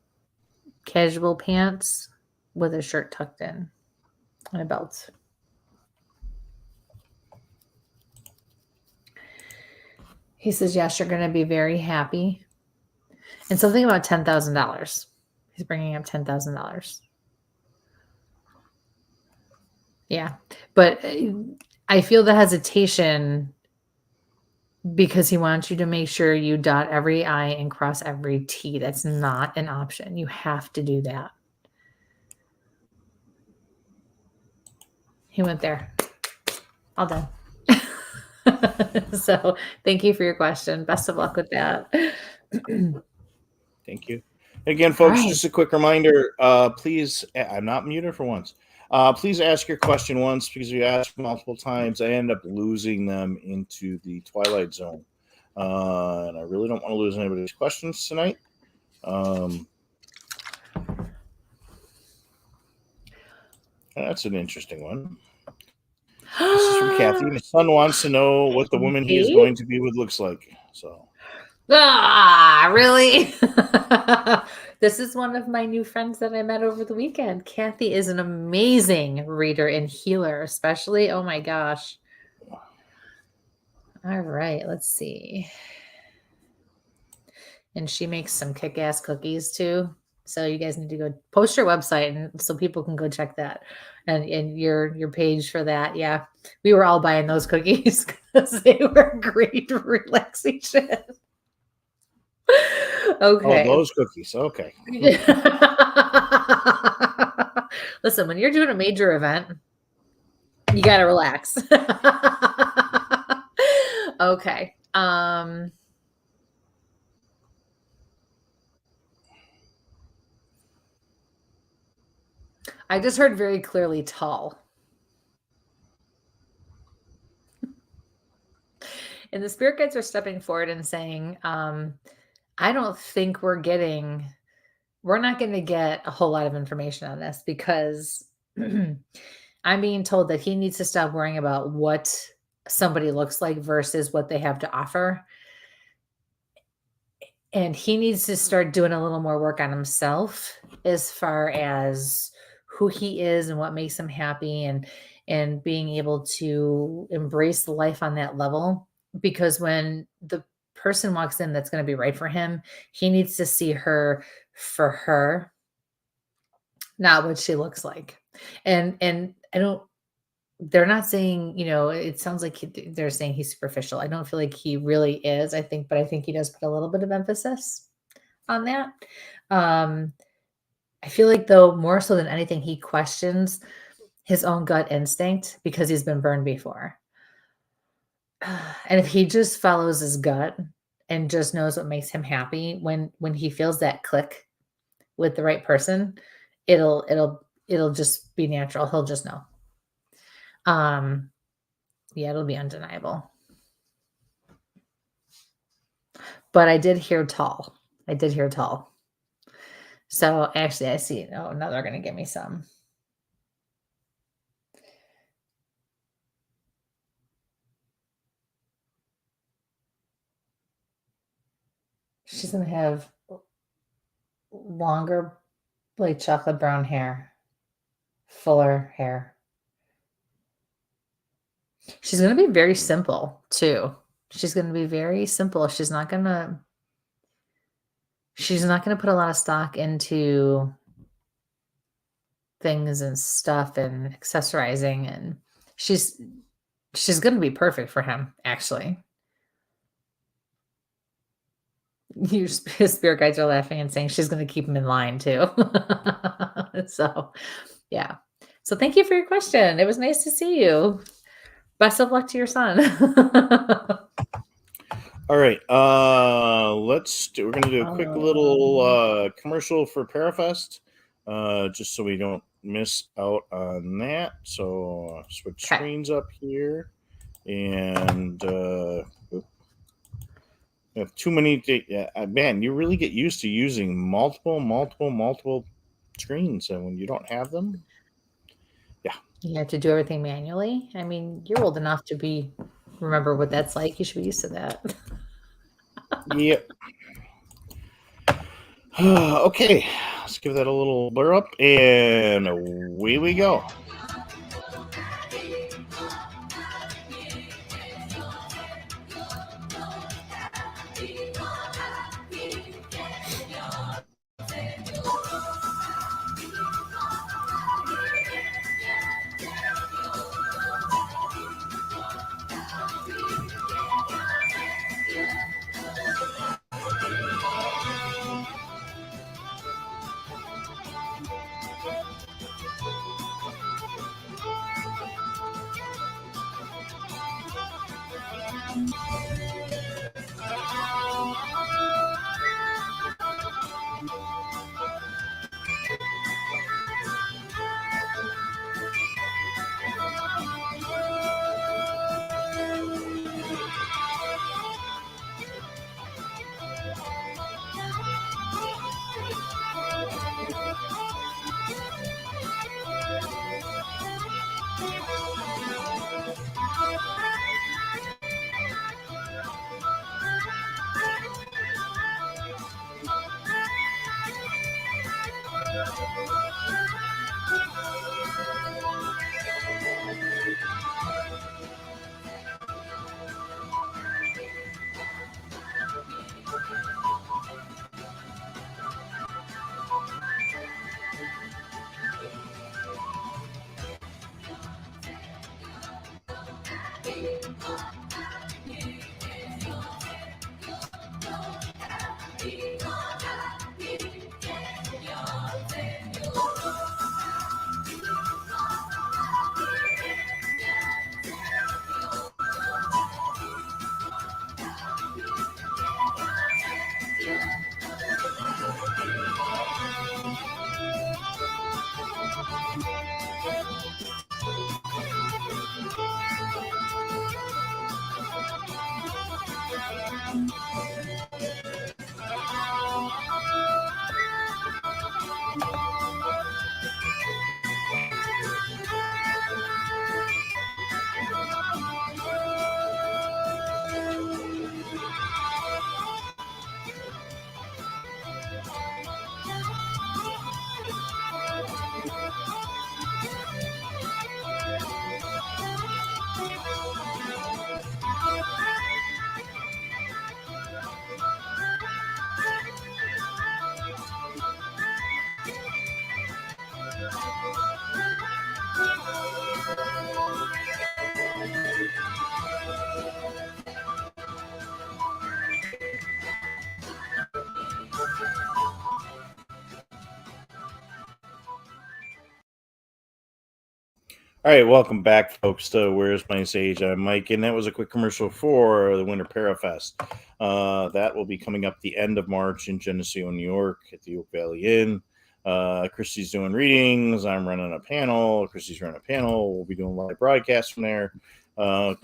casual pants with a shirt tucked in and a belt. He says, yes, you're going to be very happy. And something about $10,000. He's bringing up $10,000. Yeah. But I feel the hesitation because he wants you to make sure you dot every I and cross every T. That's not an option. You have to do that. He went there. All done. So thank you for your question. Best of luck with that. Thank you. Again, folks, Right. just a quick reminder, please, I'm not muted for once. Please ask your question once, because if you ask multiple times, I end up losing them into the Twilight Zone. And I really don't want to lose anybody's questions tonight. That's an interesting one. This is from Kathy. My son wants to know what the woman he is going to be with looks like. So, really? This is one of my new friends that I met over the weekend. Kathy is an amazing reader and healer, especially. Oh my gosh. All right, let's see. And she makes some kick-ass cookies too. So you guys need to go post your website and so people can go check that and your page for that. Yeah. We were all buying those cookies because they were great relaxation. Okay. oh, those cookies. Okay. Listen, when you're doing a major event, you got to relax. Okay. I just heard very clearly tall. And the spirit guides are stepping forward and saying, I don't think we're not going to get a whole lot of information on this because I'm being told that he needs to stop worrying about what somebody looks like versus what they have to offer. And he needs to start doing a little more work on himself as far as who he is and what makes him happy and being able to embrace the life on that level. Because when the person walks in that's going to be right for him, he needs to see her for her, not what she looks like. And they're not saying, it sounds like they're saying he's superficial. I don't feel like he really is, I think he does put a little bit of emphasis on that. I feel like, though, more so than anything, he questions his own gut instinct because he's been burned before. And if he just follows his gut and just knows what makes him happy, when he feels that click with the right person, it'll just be natural. He'll just know. Yeah, it'll be undeniable. but I did hear tall. So actually, I see. Oh, now they're going to give me some. She's going to have longer, like chocolate brown hair, fuller hair. She's going to be very simple too. She's going to be very simple. She's not going to put a lot of stock into things and stuff and accessorizing, and she's going to be perfect for him, actually. Your spirit guides are laughing and saying she's going to keep him in line too. So, yeah. So thank you for your question. It was nice to see you. Best of luck to your son. All right. We're going to do a quick little commercial for Parafest, just so we don't miss out on that. So switch screens up here, and have too many. Man, you really get used to using multiple screens, and when you don't have them, you have to do everything manually. I mean, you're old enough to remember what that's like. You should be used to that. Yep. Okay, let's give that a little blur up, and away we go. All right, welcome back, folks, to Where's My Sage? I'm Mike, and that was a quick commercial for the Winter Parafest. That will be coming up the end of March in Geneseo, New York, at the Oak Valley Inn. Kristie's doing readings. I'm running a panel. Kristie's running a panel. We'll be doing live broadcasts from there.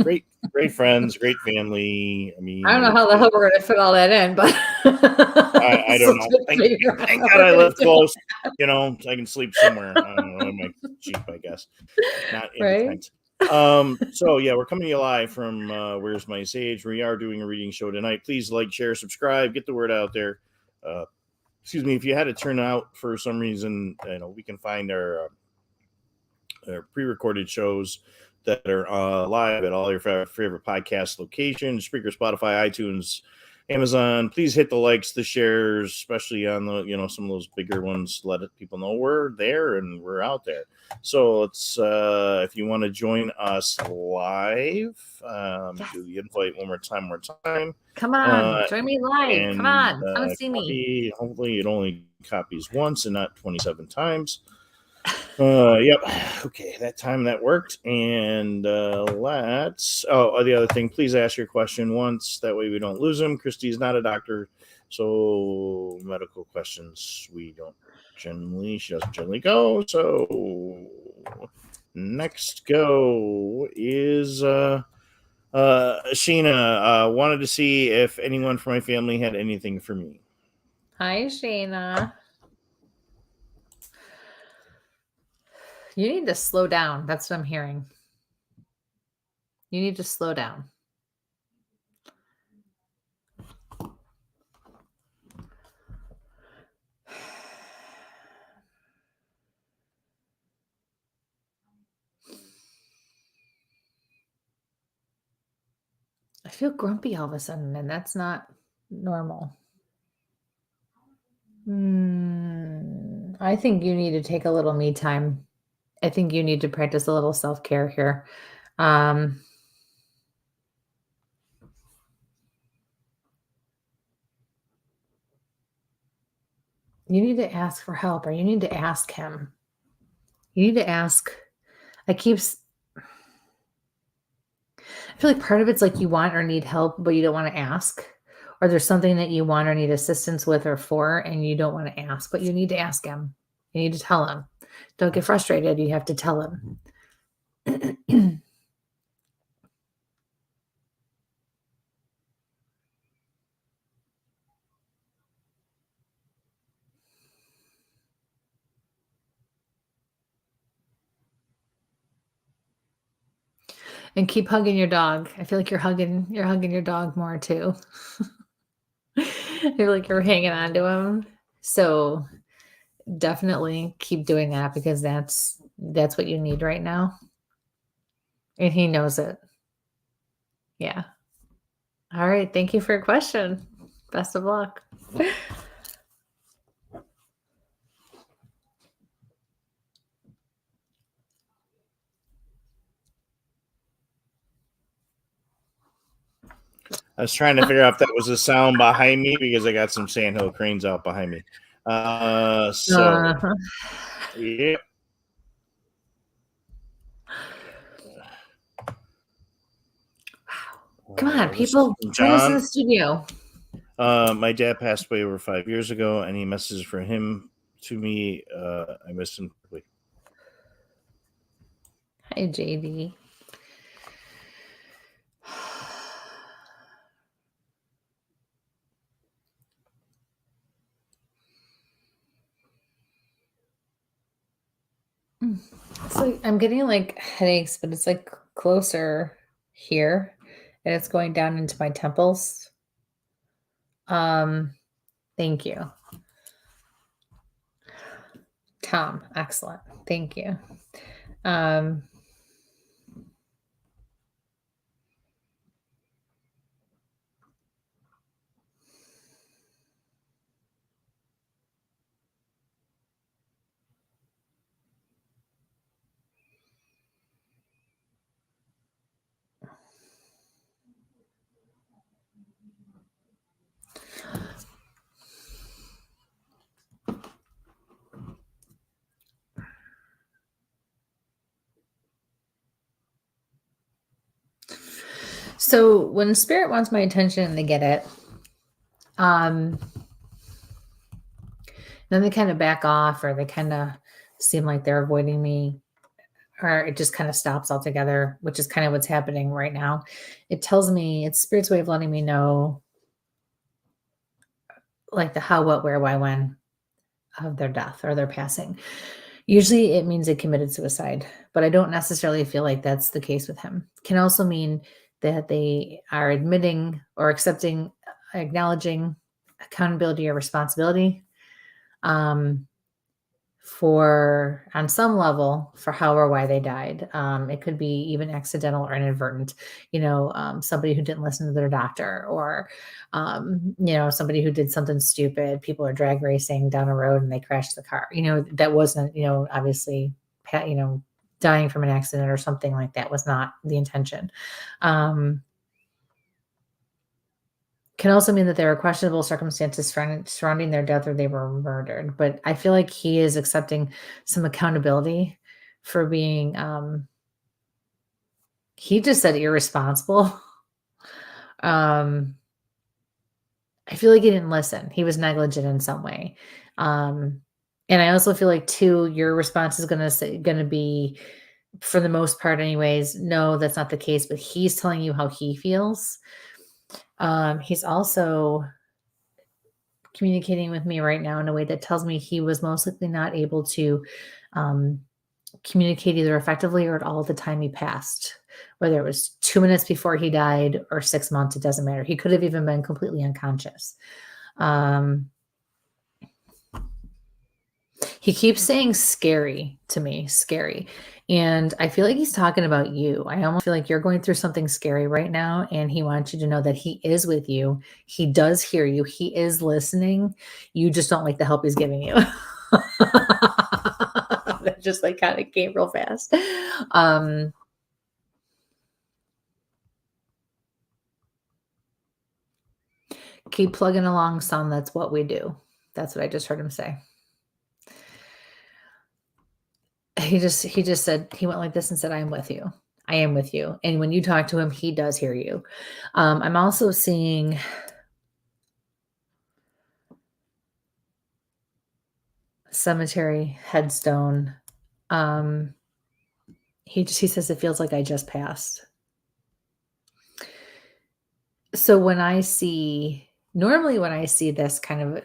Great friends, great family. I mean, I don't know how the hell we're going to fit all that in, but I don't know. Thank God I live close, so I can sleep somewhere. I don't know, in my Jeep, I guess. Not in the tent. So yeah, we're coming to you live from Where's My Sage. We are doing a reading show tonight. Please like, share, subscribe, get the word out there. Excuse me, if you had to turn out for some reason, we can find our pre-recorded shows that are live at all your favorite podcast locations: Spreaker, Spotify, iTunes, Amazon. Please hit the likes, the shares, especially on the some of those bigger ones. Let people know we're there and we're out there. So let's if you want to join us live, do the invite one more time. Come on, join me live. Come on, come see me. Hopefully it only copies once and not 27 times. Yep. Okay, that time that worked. And the other thing, please ask your question once. That way we don't lose them. Kristie's not a doctor, so medical questions she doesn't generally go. So next go is Sheena. Wanted to see if anyone from my family had anything for me. Hi, Sheena. You need to slow down. That's what I'm hearing. You need to slow down. I feel grumpy all of a sudden, and that's not normal. I think you need to take a little me time. I think you need to practice a little self-care here. You need to ask for help, or you need to ask him. You need to ask. I feel like part of it's like you want or need help, but you don't want to ask. Or there's something that you want or need assistance with or for, and you don't want to ask, but you need to ask him. You need to tell him. Don't get frustrated. You have to tell him. And keep hugging your dog. I feel like you're hugging your dog more too. I feel like you're hanging on to him. So definitely keep doing that, because that's what you need right now. And he knows it. Yeah. All right. Thank you for your question. Best of luck. I was trying to figure out if that was a sound behind me, because I got some sandhill cranes out behind me. Yep. Come on, people. Join us in the studio. My dad passed away over 5 years ago. Any messages for him to me? I miss him. Hi, JD. It's like I'm getting like headaches, but it's like closer here, and it's going down into my temples. Thank you, Tom. Excellent. Thank you. So when spirit wants my attention and they get it, then they kind of back off, or they kind of seem like they're avoiding me, or it just kind of stops altogether, which is kind of what's happening right now. It tells me, it's Spirit's way of letting me know like the how, what, where, why, when of their death or their passing. Usually it means they committed suicide, but I don't necessarily feel like that's the case with him. It can also mean that they are admitting or accepting, acknowledging accountability or responsibility for, on some level, for how or why they died. It could be even accidental or inadvertent, somebody who didn't listen to their doctor, or, somebody who did something stupid. People are drag racing down a road and they crashed the car. That wasn't, obviously, dying from an accident or something like that was not the intention. Can also mean that there are questionable circumstances surrounding their death or they were murdered. But I feel like he is accepting some accountability for being, he just said irresponsible. I feel like he didn't listen. He was negligent in some way. And I also feel like, too, your response is going to be, for the most part anyways, no, that's not the case. But he's telling you how he feels. He's also communicating with me right now in a way that tells me he was most likely not able to communicate either effectively or at all at the time he passed. Whether it was 2 minutes before he died or 6 months, it doesn't matter. He could have even been completely unconscious. He keeps saying scary to me, scary. And I feel like he's talking about you. I almost feel like you're going through something scary right now, and he wants you to know that he is with you. He does hear you. He is listening. You just don't like the help he's giving you. That just like kind of came real fast. Keep plugging along, son. That's what we do. That's what I just heard him say. He just said, he went like this and said, I am with you. I am with you. And when you talk to him, he does hear you. I'm also seeing cemetery headstone. He says, it feels like I just passed. So normally when I see this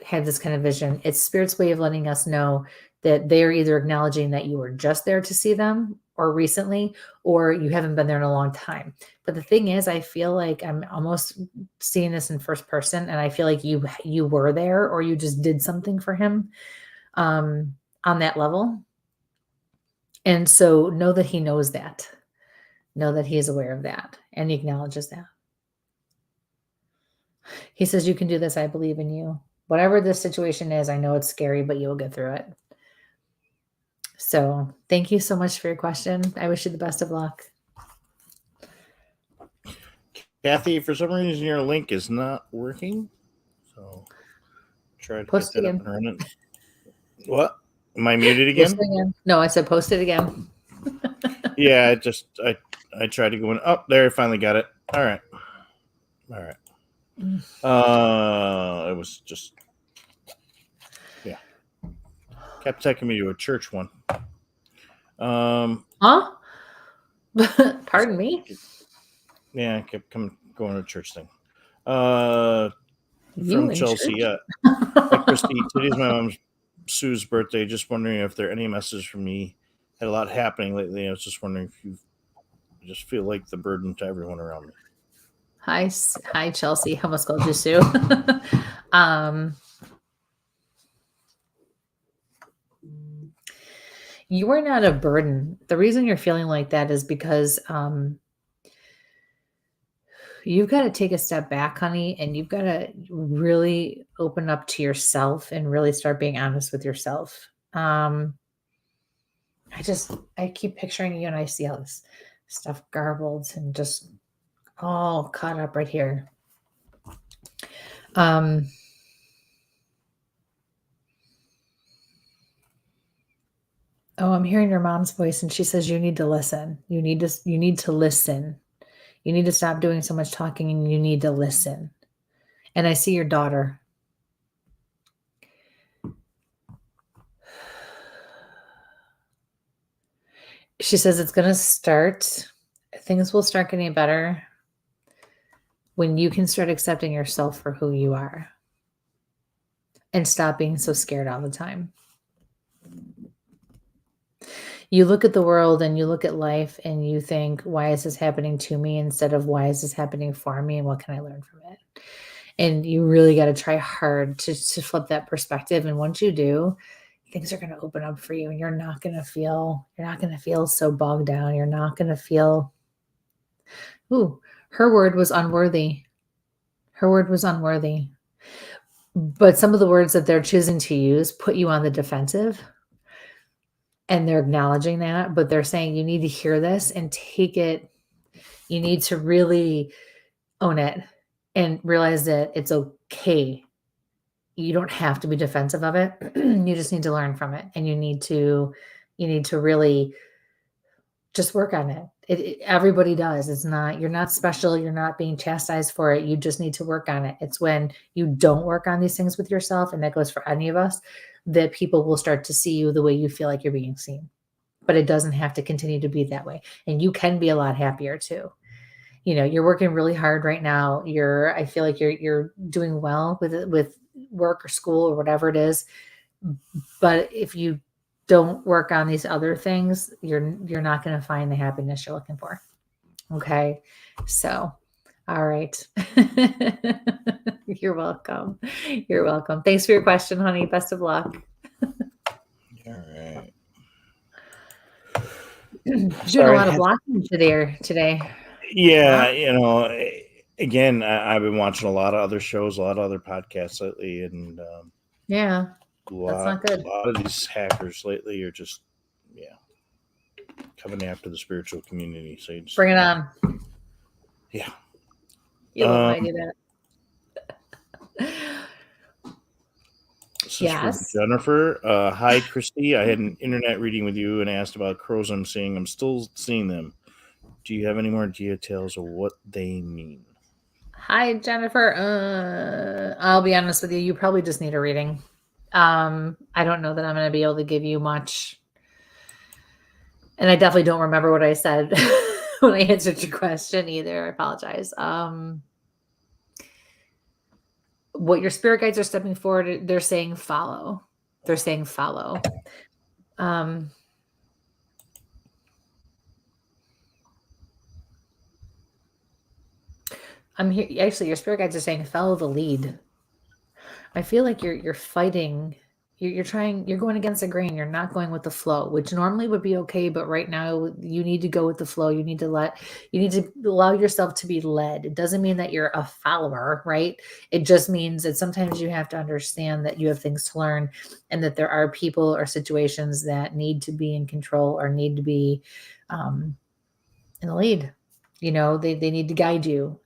have this kind of vision, it's Spirit's way of letting us know that they're either acknowledging that you were just there to see them or recently, or you haven't been there in a long time. But the thing is, I feel like I'm almost seeing this in first person, and I feel like you were there, or you just did something for him on that level. And so know that he knows that. Know that he is aware of that, and he acknowledges that. He says, you can do this. I believe in you. Whatever the situation is, I know it's scary, but you'll get through it. So thank you so much for your question. I wish you the best of luck. Kathy, for some reason, your link is not working. So try to Post get that again. up and running. What? Am I muted again? Post it again. No, I said post it again. Yeah, I tried to go in. Oh, there, I finally got it. All right. It was just, yeah. Kept taking me to a church one. Huh? Pardon me? Yeah, I kept going to a church thing. From Chelsea. Church? Hi, Kristie. Today's my mom Sue's birthday. Just wondering if there are any messages from me. Had a lot happening lately. I was just wondering if you just feel like the burden to everyone around me. Hi, Chelsea. I almost called you Sue. You are not a burden. The reason you're feeling like that is because you've got to take a step back, honey, and you've got to really open up to yourself and really start being honest with yourself. I keep picturing you, and I see all this stuff garbled and just all caught up right here. Oh, I'm hearing your mom's voice, and she says you need to listen. You need to listen. You need to stop doing so much talking, and you need to listen. And I see your daughter. She says it's going to start, things will start getting better when you can start accepting yourself for who you are and stop being so scared all the time. You look at the world and you look at life and you think, why is this happening to me instead of why is this happening for me and what can I learn from it? And you really got to try hard to flip that perspective. And once you do, things are going to open up for you and you're not going to feel so bogged down. You're not going to feel, ooh, her word was unworthy. Her word was unworthy. But some of the words that they're choosing to use put you on the defensive. And they're acknowledging that, but they're saying you need to hear this and take it. You need to really own it and realize that it's okay. You don't have to be defensive of it. You just need to learn from it. And you need to really just work on it. Everybody does. You're not special. You're not being chastised for it. You just need to work on it. It's when you don't work on these things with yourself, and that goes for any of us, that people will start to see you the way you feel like you're being seen. But it doesn't have to continue to be that way. And you can be a lot happier too. You're working really hard right now. I feel like you're doing well with work or school or whatever it is. But if you don't work on these other things, you're not going to find the happiness you're looking for. Okay. So, all right. You're welcome. You're welcome. Thanks for your question, honey. Best of luck. All right. Doing a lot of blocking today. Yeah, again, I've been watching a lot of other shows, a lot of other podcasts lately, and yeah, that's not good. A lot of these hackers lately are just, coming after the spiritual community. So you just bring it on. Yeah. You love when I do that. This is from Jennifer. Hi, Kristie. I had an internet reading with you and asked about crows I'm seeing. I'm still seeing them. Do you have any more details of what they mean? Hi, Jennifer. I'll be honest with you. You probably just need a reading. I don't know that I'm going to be able to give you much. And I definitely don't remember what I said when I answered your question either. I apologize. What your spirit guides are stepping forward, they're saying follow. They're saying follow. I'm here. Actually, your spirit guides are saying follow the lead. I feel like you're fighting. You're going against the grain. You're not going with the flow, which normally would be okay. But right now you need to go with the flow. You need to allow yourself to be led. It doesn't mean that you're a follower, right? It just means that sometimes you have to understand that you have things to learn and that there are people or situations that need to be in control or need to be in the lead. They need to guide you.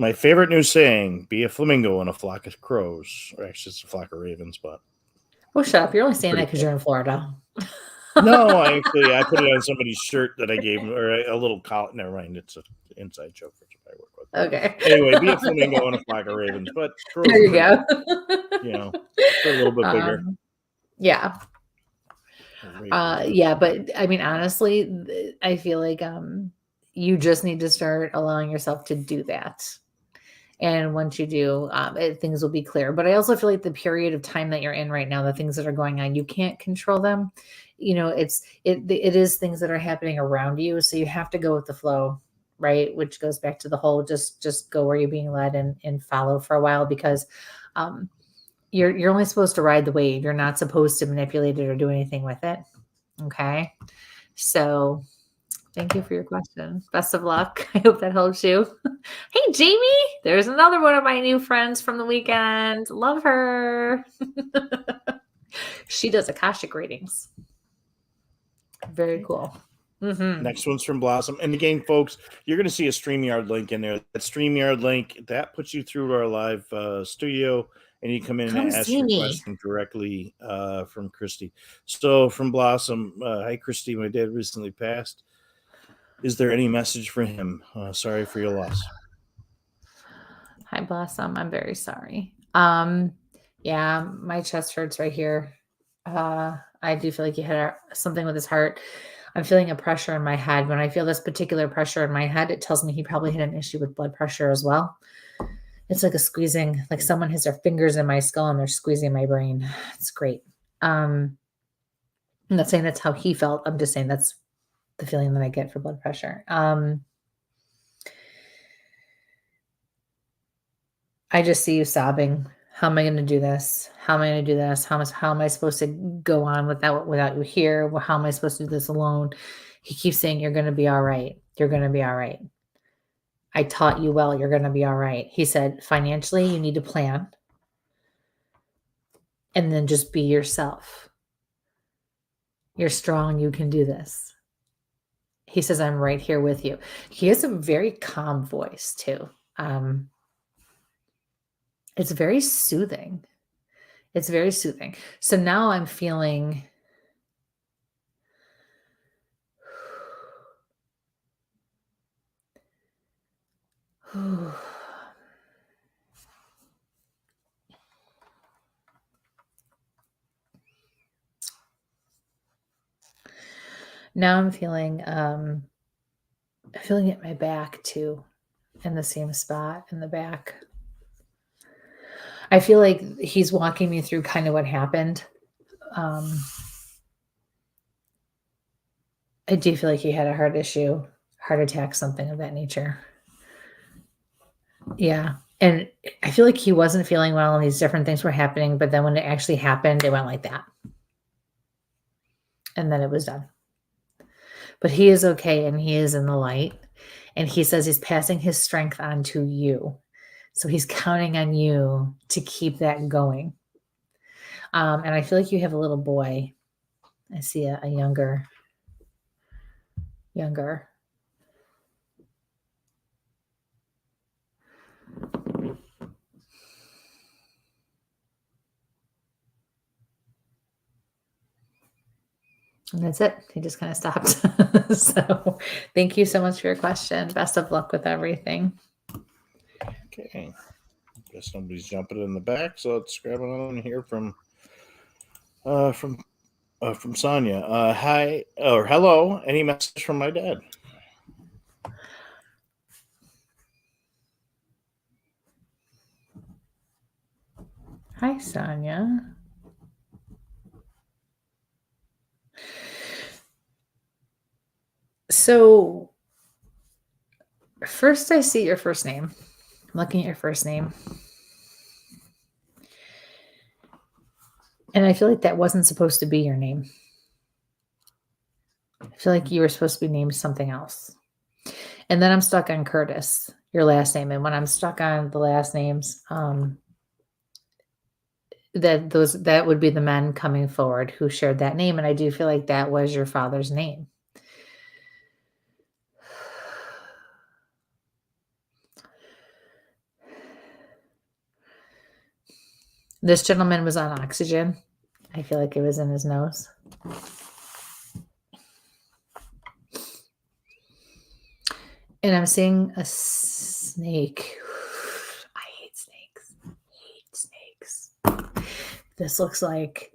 My favorite new saying, be a flamingo in a flock of crows. Or actually, it's a flock of ravens, but... Oh, shut up. You're only saying that because you're in Florida. No, I put it on somebody's shirt that I gave him, or a little collar. Never mind. It's an inside joke for I work with. Okay. Anyway, be a flamingo in a flock of ravens. But crows, there you go. They're a little bit bigger. Yeah. Yeah, but I mean, honestly, I feel like you just need to start allowing yourself to do that. And once you do, things will be clear. But I also feel like the period of time that you're in right now, the things that are going on, you can't control them. It is things that are happening around you. So you have to go with the flow, right? Which goes back to the whole, just go where you're being led and follow for a while, because you're only supposed to ride the wave. You're not supposed to manipulate it or do anything with it. Okay. So thank you for your question. Best of luck. I hope that helps you. Hey, Jamie, there's another one of my new friends from the weekend. Love her. She does Akashic readings. Very cool. Mm-hmm. Next one's from Blossom. And again, folks, you're going to see a StreamYard link in there. That StreamYard link, that puts you through to our live studio, and you come in and ask your question directly from Kristie. So from Blossom, hi, Kristie, my dad recently passed. Is there any message for him? Sorry for your loss. Hi, Blossom. I'm very sorry. Yeah, my chest hurts right here. I do feel like he had something with his heart. I'm feeling a pressure in my head. When I feel this particular pressure in my head, it tells me he probably had an issue with blood pressure as well. It's like a squeezing, like someone has their fingers in my skull and they're squeezing my brain. It's great. I'm not saying that's how he felt. I'm just saying that's the feeling that I get for blood pressure. I just see you sobbing. How am I going to do this? How am I going to do this? How am I supposed to go on without you here? How am I supposed to do this alone? He keeps saying, you're going to be all right. You're going to be all right. I taught you well. You're going to be all right. He said, financially, you need to plan and then just be yourself. You're strong. You can do this. He says, I'm right here with you. He has a very calm voice too. It's very soothing. It's very soothing. So now I'm feeling now I'm feeling it in my back too, in the same spot in the back. I feel like he's walking me through kind of what happened. I do feel like he had a heart issue, heart attack, something of that nature. Yeah. And I feel like he wasn't feeling well and these different things were happening, but then when it actually happened, it went like that. And then it was done. But he is okay and he is in the light. And he says he's passing his strength on to you. So he's counting on you to keep that going. And I feel like you have a little boy. I see a younger. And that's it. He just kind of stopped. So thank you so much for your question. Best of luck with everything. Okay. Guess nobody's jumping in the back, so let's grab another one here from Sonia. Hi or hello. Any message from my dad? Hi, Sonia. So first I see your first name. I'm looking at your first name. And I feel like that wasn't supposed to be your name. I feel like you were supposed to be named something else. And then I'm stuck on Curtis, your last name. And when I'm stuck on the last names, that would be the men coming forward who shared that name. And I do feel like that was your father's name. This gentleman was on oxygen. I feel like it was in his nose. And I'm seeing a snake. I hate snakes. This looks like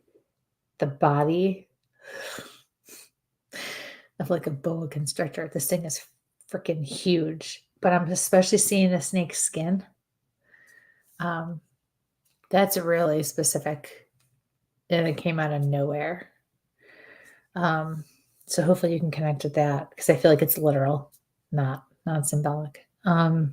the body of like a boa constrictor. This thing is freaking huge. But I'm especially seeing a snake's skin. That's really specific. And it came out of nowhere. So hopefully you can connect with that because I feel like it's literal, not symbolic. I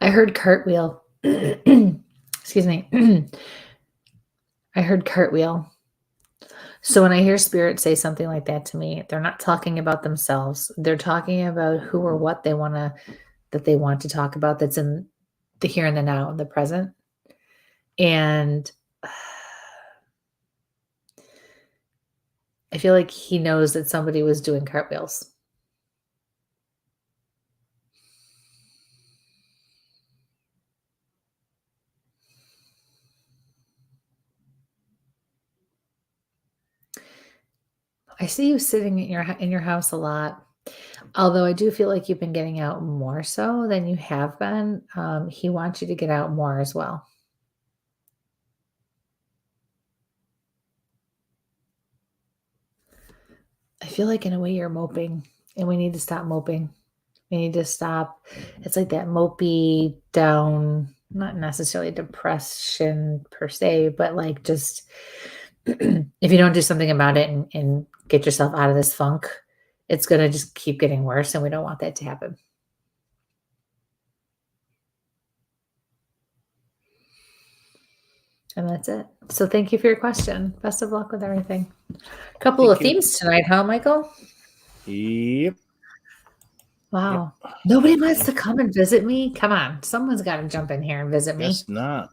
heard cartwheel. Excuse me. I heard cartwheel. So when I hear spirit say something like that to me, they're not talking about themselves. They're talking about who or what they want to talk about that's in the here and the now, the present. And I feel like he knows that somebody was doing cartwheels. I see you sitting in your house a lot. Although I do feel like you've been getting out more so than you have been. He wants you to get out more as well. I feel like in a way you're moping, and we need to stop moping. We need to stop. It's like that mopey down, not necessarily depression per se, but like just if you don't do something about it and get yourself out of this funk, it's going to just keep getting worse. And we don't want that to happen. And that's it. So thank you for your question. Best of luck with everything. A couple of themes tonight, huh, Michael? Yep. Wow. Yep. Nobody wants to come and visit me? Come on. Someone's got to jump in here and visit me. Guess not.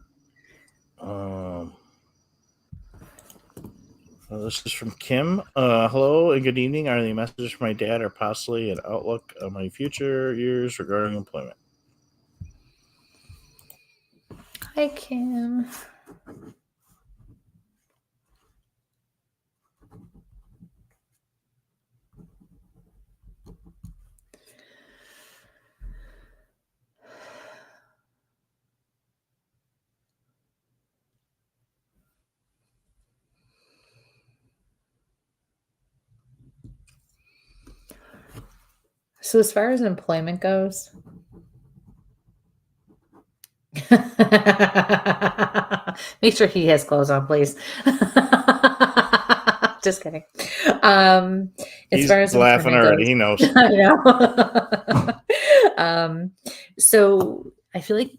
This is from Kim. Hello and good evening. Are the messages from my dad or possibly an outlook on my future years regarding employment? Hi, Kim. So as far as employment goes, make sure he has clothes on, please. Just kidding. As far as laughing already, he knows. I know. So I feel like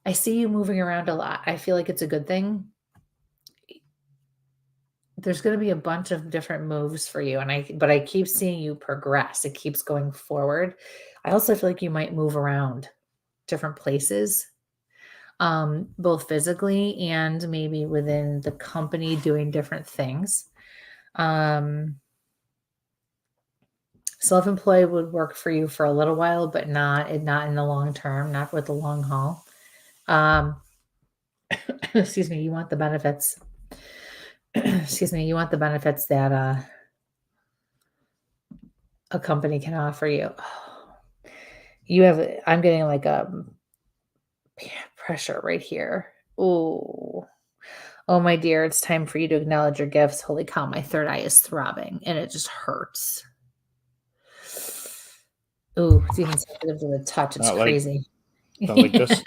I see you moving around a lot. I feel like it's a good thing. There's going to be a bunch of different moves for you. But I keep seeing you progress. It keeps going forward. I also feel like you might move around different places, both physically and maybe within the company doing different things. Self-employed would work for you for a little while, but not in the long term, not with the long haul. Excuse me. You want the benefits. Excuse me, you want the benefits that a company can offer you. I'm getting like a pressure right here. Oh, my dear, it's time for you to acknowledge your gifts. Holy cow, my third eye is throbbing and it just hurts. Ooh, it's even sensitive to the touch. It's crazy. Not like this?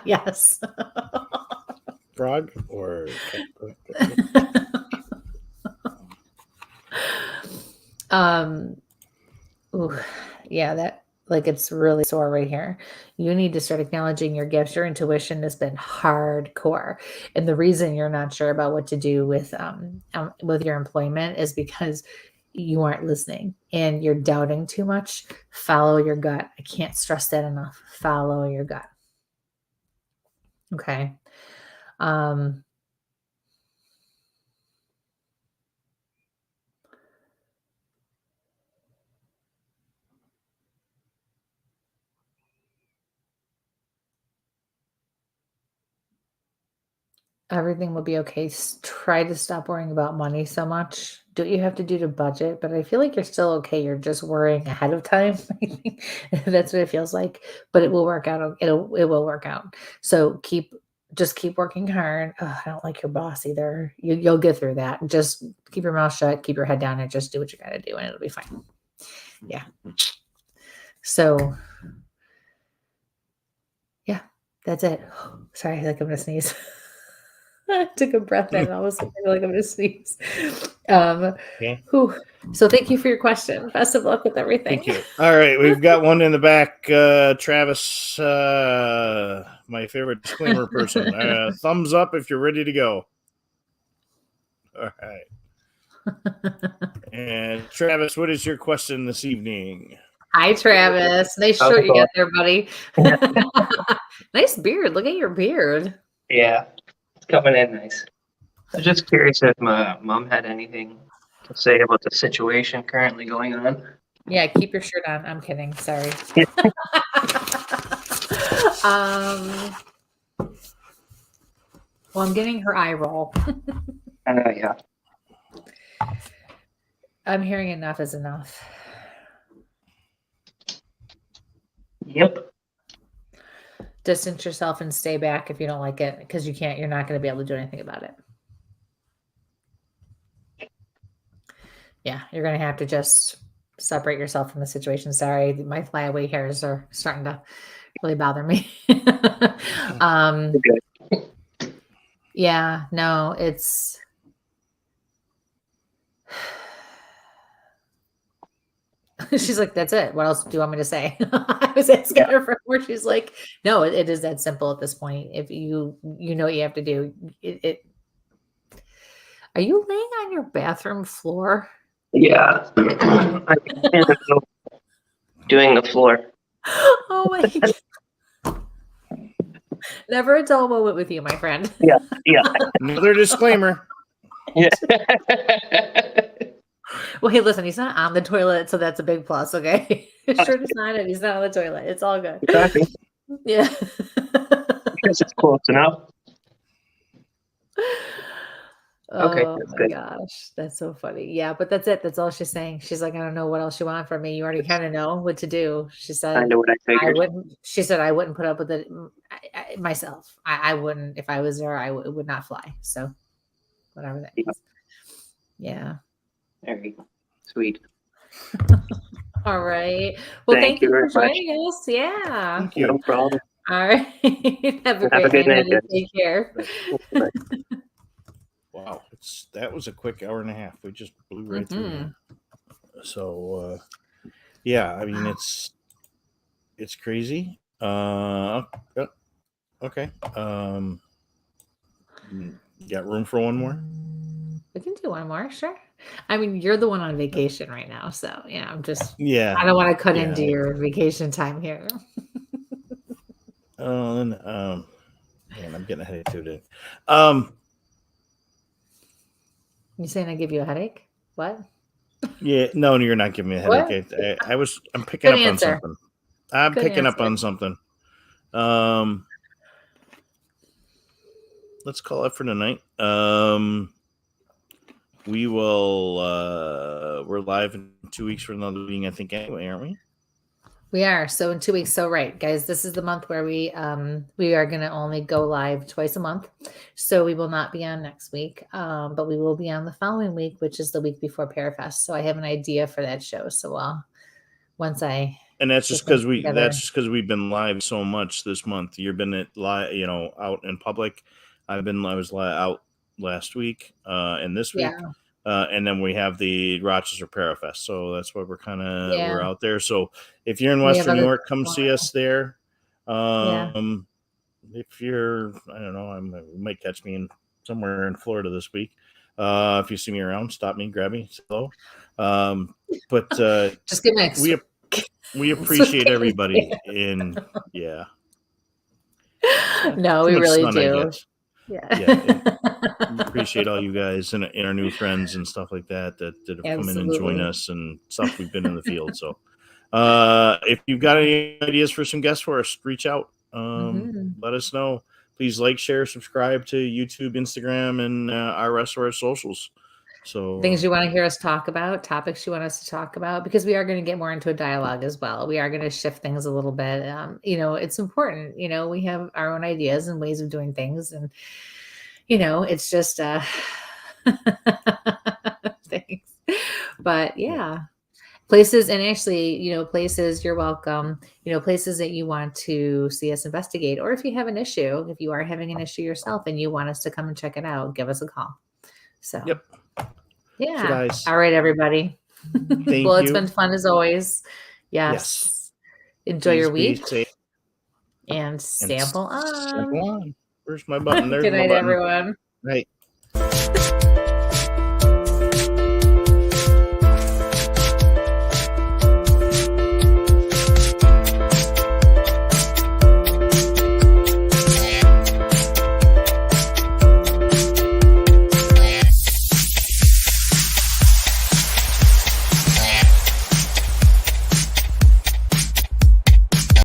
Yes. Frog or ooh, yeah, that like it's really sore right here. You need to start acknowledging your gifts. Your intuition has been hardcore, and the reason you're not sure about what to do with your employment is because you aren't listening and you're doubting too much. Follow your gut. I can't stress that enough. Follow your gut. Okay. Everything will be okay. Try to stop worrying about money so much. Do what you have to do to budget, but I feel like you're still okay. You're just worrying ahead of time. That's what it feels like, but it will work out. It will work out. So just keep working hard. I don't like your boss either. You'll get through that. Just keep your mouth shut, keep your head down, and just do what you got to do, and it'll be fine. Yeah. So, yeah, that's it. Sorry, I feel like I'm gonna sneeze. I took a breath in and almost I feel like I'm going to sneeze. So thank you for your question. Best of luck with everything. Thank you. All right. We've got one in the back. Travis, my favorite disclaimer person. Thumbs up if you're ready to go. All right. And Travis, what is your question this evening? Hi, Travis. Nice shirt you got there, buddy. Nice beard. Look at your beard. Yeah. Coming in nice. I was just curious if my mom had anything to say about the situation currently going on. Yeah, keep your shirt on. I'm kidding. Sorry. Well, I'm getting her eye roll. I know, yeah. I'm hearing enough is enough. Yep. Distance yourself and stay back if you don't like it, because you're not going to be able to do anything about it. Yeah, you're going to have to just separate yourself from the situation. Sorry, my flyaway hairs are starting to really bother me. Yeah, no, it's she's like, that's it. What else do you want me to say? I was asking her for more. She's like, no, it is that simple at this point. If you know what you have to do. Are you laying on your bathroom floor? Yeah. I'm doing the floor. Oh my God. Never a dull moment with you, my friend. Yeah. Another disclaimer. Yeah. Well, hey, listen, he's not on the toilet, so that's a big plus, okay? His shirt is on and he's not on the toilet. It's all good. Exactly. Yeah. Because it's close enough. Okay, Oh that's my good. gosh, that's so funny. Yeah, but that's it. That's all she's saying. She's like, I don't know what else you want from me. You already kind of know what to do. She said, I know what I figured. She said, I wouldn't put up with it myself. I wouldn't. If I was there, it would not fly. So whatever that means. Yeah. Very sweet. All right. Well, thank you for very joining us. Yeah. Thank you. No problem. All right. Have a great night. Take care. Wow, that was a quick hour and a half. We just blew right through that. So, yeah, I mean it's crazy. Okay. You got room for one more? We can do one more, sure. I mean, you're the one on vacation right now, so I'm just. Yeah. I don't want to cut into your vacation time here. Man, I'm getting a headache too, dude. You saying I give you a headache? What? Yeah, no, you're not giving me a headache. I'm picking up on something. I'm picking up on something. Let's call it for tonight. We will. We're live in 2 weeks for another meeting, I think. Anyway, aren't we? We are. So in 2 weeks. So right, guys, this is the month where we are going to only go live twice a month. So we will not be on next week, but we will be on the following week, which is the week before Parafest. So I have an idea for that show. So once I. And that's just because we've been live so much this month. You've been at live, out in public. I was out last week and this week. Yeah. And then we have the Rochester Parafest. So that's why we're out there. So if you're in Western New York, come see us there. If you're, I don't know, you might catch me somewhere in Florida this week. If you see me around, stop me, grab me. Hello. But just get mixed. We appreciate everybody. And yeah. No, we really do. Yeah. Appreciate all you guys and our new friends and stuff like that have come in and joined us and stuff. We've been in the field. So if you've got any ideas for some guests for us, reach out. Let us know. Please like, share, subscribe to YouTube, Instagram, and our rest of our socials. So things you want to hear us talk about, topics you want us to talk about, because we are going to get more into a dialogue as well. We are going to shift things a little bit. It's important. We have our own ideas and ways of doing things, and it's just things. But yeah, places, and actually, places you're welcome. Places that you want to see us investigate, or if you have an issue, if you are having an issue yourself and you want us to come and check it out, give us a call. So. Yep. Yeah. All right, everybody. Well, it's been fun as always. Yes. Enjoy your week. And sample on. Sample on. Where's my button? There's Good night, my button. everyone. Right.